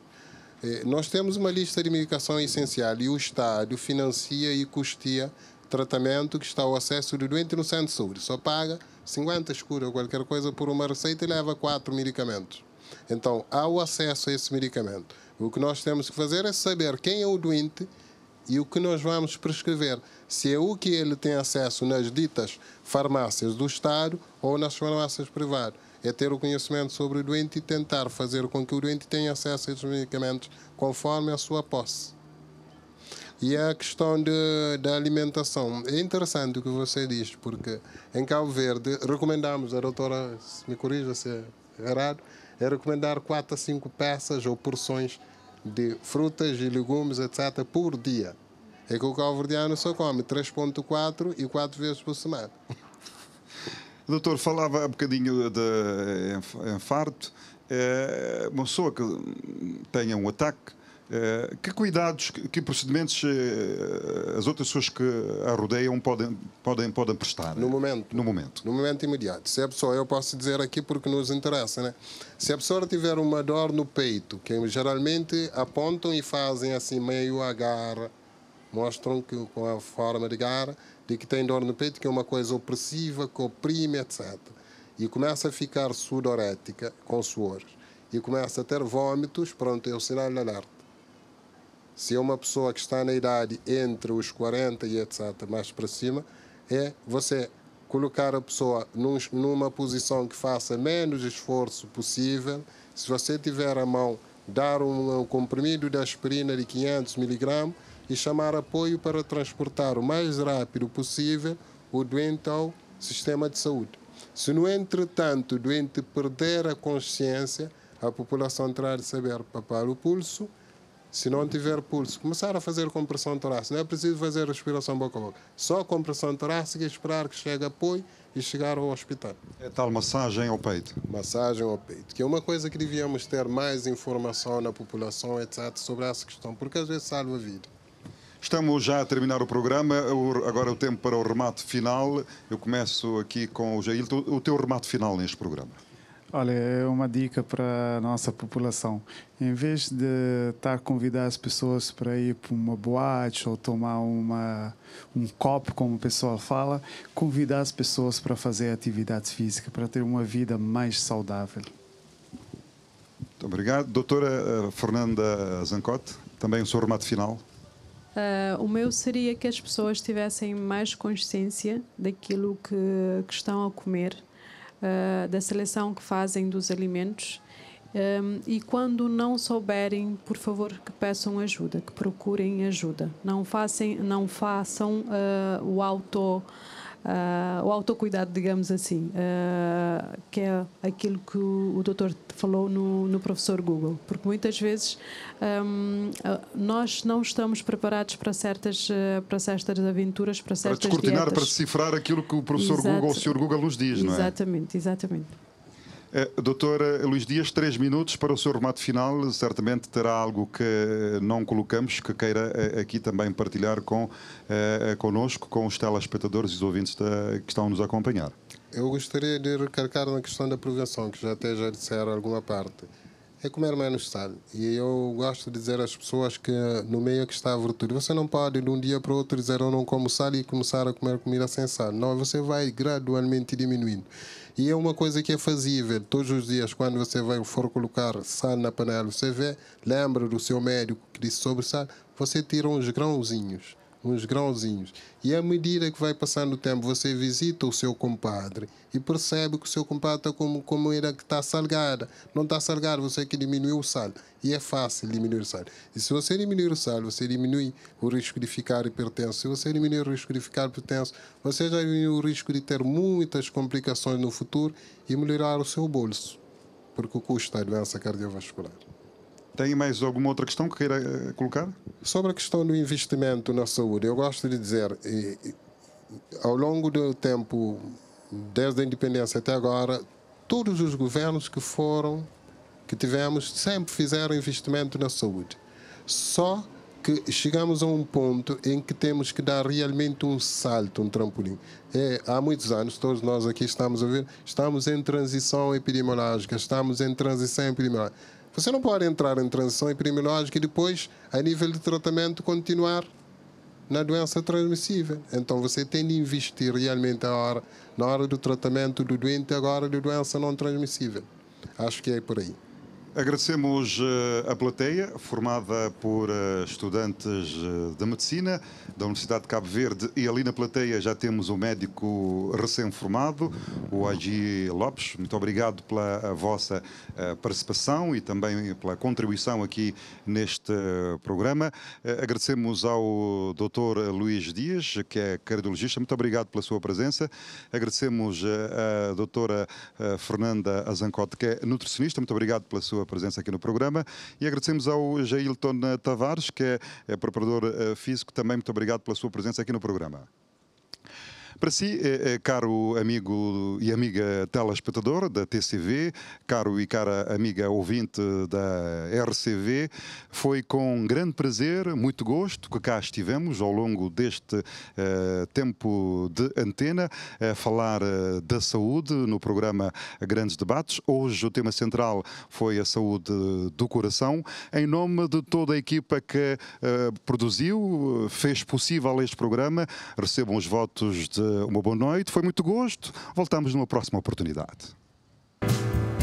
Nós temos uma lista de medicação essencial e o Estado financia e custeia tratamento que está ao acesso do doente no centro de saúde. Só paga 50 escuros ou qualquer coisa por uma receita e leva 4 medicamentos. Então, há o acesso a esse medicamento. O que nós temos que fazer é saber quem é o doente e o que nós vamos prescrever. Se é o que ele tem acesso nas ditas farmácias do Estado ou nas farmácias privadas. É ter o conhecimento sobre o doente e tentar fazer com que o doente tenha acesso a esses medicamentos conforme a sua posse. E a questão da alimentação. É interessante o que você diz, porque em Cabo Verde recomendamos, a doutora me corrija se é errado, é recomendar 4 a 5 peças ou porções de frutas e legumes, etc., por dia. É que o cabo-verdiano só come 3,4 e 4 vezes por semana. Doutor, falava um bocadinho de infarto. Uma pessoa que tenha um ataque, que cuidados, que procedimentos as outras pessoas que a rodeiam podem prestar? No momento. No momento. No momento imediato. Se a pessoa, eu posso dizer aqui porque nos interessa, né? Se a pessoa tiver uma dor no peito, que geralmente apontam e fazem assim meio a garra, mostram que com a forma de garra, de que tem dor no peito, que é uma coisa opressiva, que oprime, etc. E começa a ficar sudorética, com suores, e começa a ter vômitos, pronto, é o sinal de alerta. Se é uma pessoa que está na idade entre os 40 e etc., mais para cima, é você colocar a pessoa numa posição que faça menos esforço possível. Se você tiver à mão, dar um comprimido de aspirina de 500 mg e chamar apoio para transportar o mais rápido possível o doente ao sistema de saúde. Se, no entretanto, o doente perder a consciência, a população terá de saber papar o pulso. Se não tiver pulso, começar a fazer compressão torácica. Não é preciso fazer respiração boca a boca. Só compressão torácica e esperar que chegue apoio e chegar ao hospital. É tal massagem ao peito? Massagem ao peito, que é uma coisa que devíamos ter mais informação na população, etc., sobre essa questão, porque às vezes salva a vida. Estamos já a terminar o programa, agora é o tempo para o remate final. Eu começo aqui com o Jair. O teu remate final neste programa? Olha, é uma dica para a nossa população. Em vez de estar a convidar as pessoas para ir para uma boate ou tomar um copo, como o pessoal fala, convidar as pessoas para fazer atividade física, para ter uma vida mais saudável. Muito obrigado. Doutora Fernanda Zancote, também o seu remate final. O meu seria que as pessoas tivessem mais consciência daquilo que estão a comer, da seleção que fazem dos alimentos, e quando não souberem, por favor, que peçam ajuda, que procurem ajuda. Não façam o autocuidado, digamos assim, que é aquilo que o doutor falou no professor Google, porque muitas vezes nós não estamos preparados para certas aventuras, para certas descortinar, dietas. para decifrar aquilo que o professor Google, o Sr. Google nos diz, não é? Exatamente. Doutor Luís Dias, 3 minutos para o seu remate final. Certamente terá algo que não colocamos, que queira aqui também partilhar connosco, com os telespectadores e os ouvintes que estão a nos acompanhar. Eu gostaria de recalcar na questão da prevenção, que já disseram alguma parte. É comer menos sal. E eu gosto de dizer às pessoas que no meio que está a virtude, você não pode de um dia para o outro dizer eu não como sal e começar a comer comida sem sal. Não, você vai gradualmente diminuindo. E é uma coisa que é fazível. Todos os dias, quando você for colocar sal na panela, você lembra do seu médico que disse sobre sal, você tira uns grãozinhos. E à medida que vai passando o tempo, você visita o seu compadre e percebe que o seu compadre está como comida que está salgada. Não está salgada, você que diminuiu o sal. E é fácil diminuir o sal. E se você diminuir o sal, você diminui o risco de ficar hipertenso. Se você diminuir o risco de ficar hipertenso, você já diminui o risco de ter muitas complicações no futuro e melhorar o seu bolso, porque custa a doença cardiovascular. Tem mais alguma outra questão que queira colocar? Sobre a questão do investimento na saúde, eu gosto de dizer, ao longo do tempo, desde a independência até agora, todos os governos que tivemos, sempre fizeram investimento na saúde. Só que chegamos a um ponto em que temos que dar realmente um salto, um trampolim. Há muitos anos, todos nós aqui estamos a ver, estamos em transição epidemiológica, Você não pode entrar em transição epidemiológica e depois, a nível de tratamento, continuar na doença transmissível. Então, você tem de investir realmente na hora do tratamento do doente, agora de doença não transmissível. Acho que é por aí. Agradecemos a plateia, formada por estudantes de Medicina da Universidade de Cabo Verde, e ali na plateia já temos um médico recém-formado, o Agi Lopes. Muito obrigado pela vossa participação e também pela contribuição aqui neste programa. Agradecemos ao Dr. Luís Dias, que é cardiologista. Muito obrigado pela sua presença. Agradecemos a doutora Fernanda Zancote, que é nutricionista. Muito obrigado pela sua presença aqui no programa, e agradecemos ao Jailton Tavares, que é preparador físico. Também muito obrigado pela sua presença aqui no programa. Para si, caro amigo e amiga telespectador da TCV, caro e cara amiga ouvinte da RCV, foi com grande prazer, muito gosto que cá estivemos ao longo deste tempo de antena a falar da saúde no programa Grandes Debates. Hoje o tema central foi a saúde do coração. Em nome de toda a equipa que produziu, fez possível este programa, recebam os votos de uma boa noite, foi muito gosto. Voltamos numa próxima oportunidade.